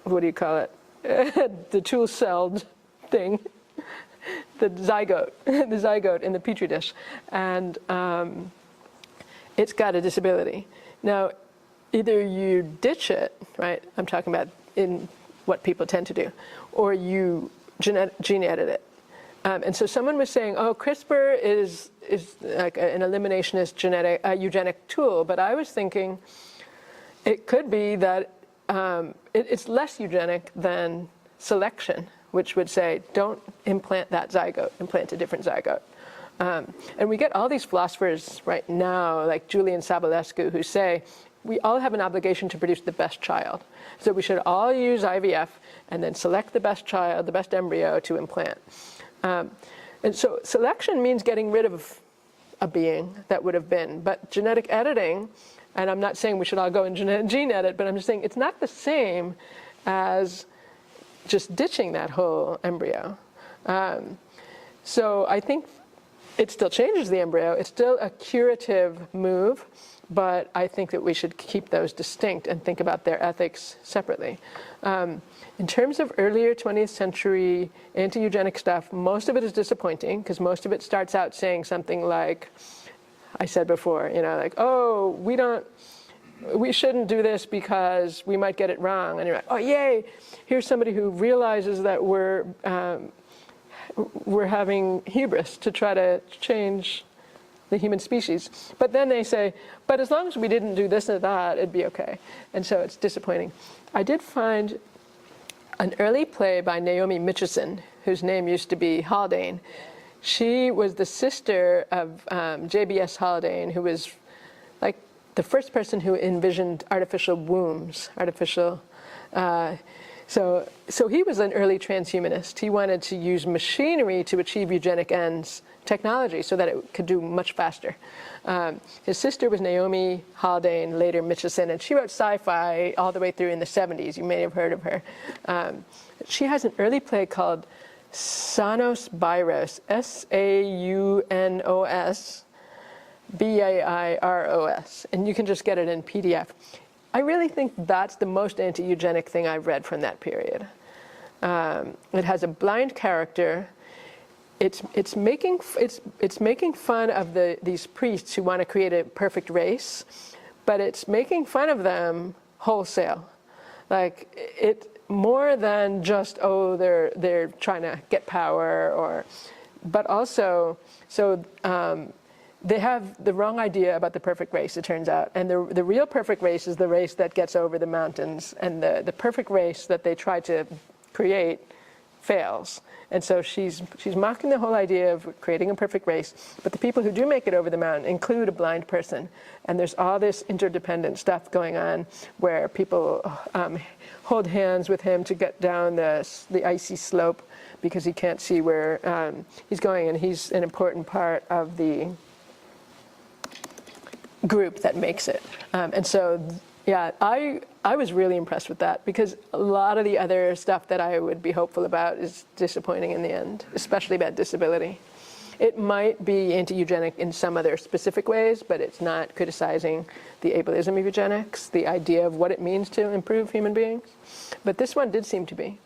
what do you call it? The tool-celled thing, the zygote in the petri dish, and it's got a disability. Now, either you ditch it, right? I'm talking about in what people tend to do, or you gene edit it. And so someone was saying, oh, CRISPR is like an eliminationist eugenic tool, but I was thinking it could be that it's less eugenic than selection, which would say, don't implant that zygote, implant a different zygote. And we get all these philosophers right now, like Julian Savulescu, who say, we all have an obligation to produce the best child. So we should all use IVF and then select the best child, the best embryo to implant. And so selection means getting rid of a being that would have been. But genetic editing, and I'm not saying we should all go and gene edit, but I'm just saying it's not the same as just ditching that whole embryo. So I think it still changes the embryo. It's still a curative move, but I think that we should keep those distinct and think about their ethics separately. In terms of earlier 20th century anti-eugenic stuff, most of it is disappointing, because most of it starts out saying something like, I said before, like, oh, we shouldn't do this because we might get it wrong. And you're like, oh, yay, here's somebody who realizes that we're having hubris to try to change the human species. But then they say, but as long as we didn't do this or that, it'd be okay. And so it's disappointing. I did find an early play by Naomi Mitchison, whose name used to be Haldane. She was the sister of J.B.S. Haldane, who was like the first person who envisioned artificial wombs, So he was an early transhumanist. He wanted to use machinery to achieve eugenic ends, technology, so that it could do much faster. His sister was Naomi Haldane, later Mitchison, and she wrote sci-fi all the way through in the 70s. You may have heard of her. She has an early play called Sanos Bairos, Saunos Bairos, and you can just get it in PDF. I really think that's the most anti-eugenic thing I've read from that period. It has a blind character. It's making fun of these priests who want to create a perfect race, but it's making fun of them wholesale. Like, it more than just, oh, they're trying to get power, but also, so they have the wrong idea about the perfect race, it turns out. And the real perfect race is the race that gets over the mountains, and the perfect race that they try to create fails. And so she's mocking the whole idea of creating a perfect race, but the people who do make it over the mountain include a blind person. And there's all this interdependent stuff going on where people hold hands with him to get down the icy slope because he can't see where he's going, and he's an important part of the group that makes it. And so, yeah, I was really impressed with that, because a lot of the other stuff that I would be hopeful about is disappointing in the end, especially about disability. It might be anti-eugenic in some other specific ways, but it's not criticizing the ableism of eugenics, the idea of what it means to improve human beings. But this one did seem to be.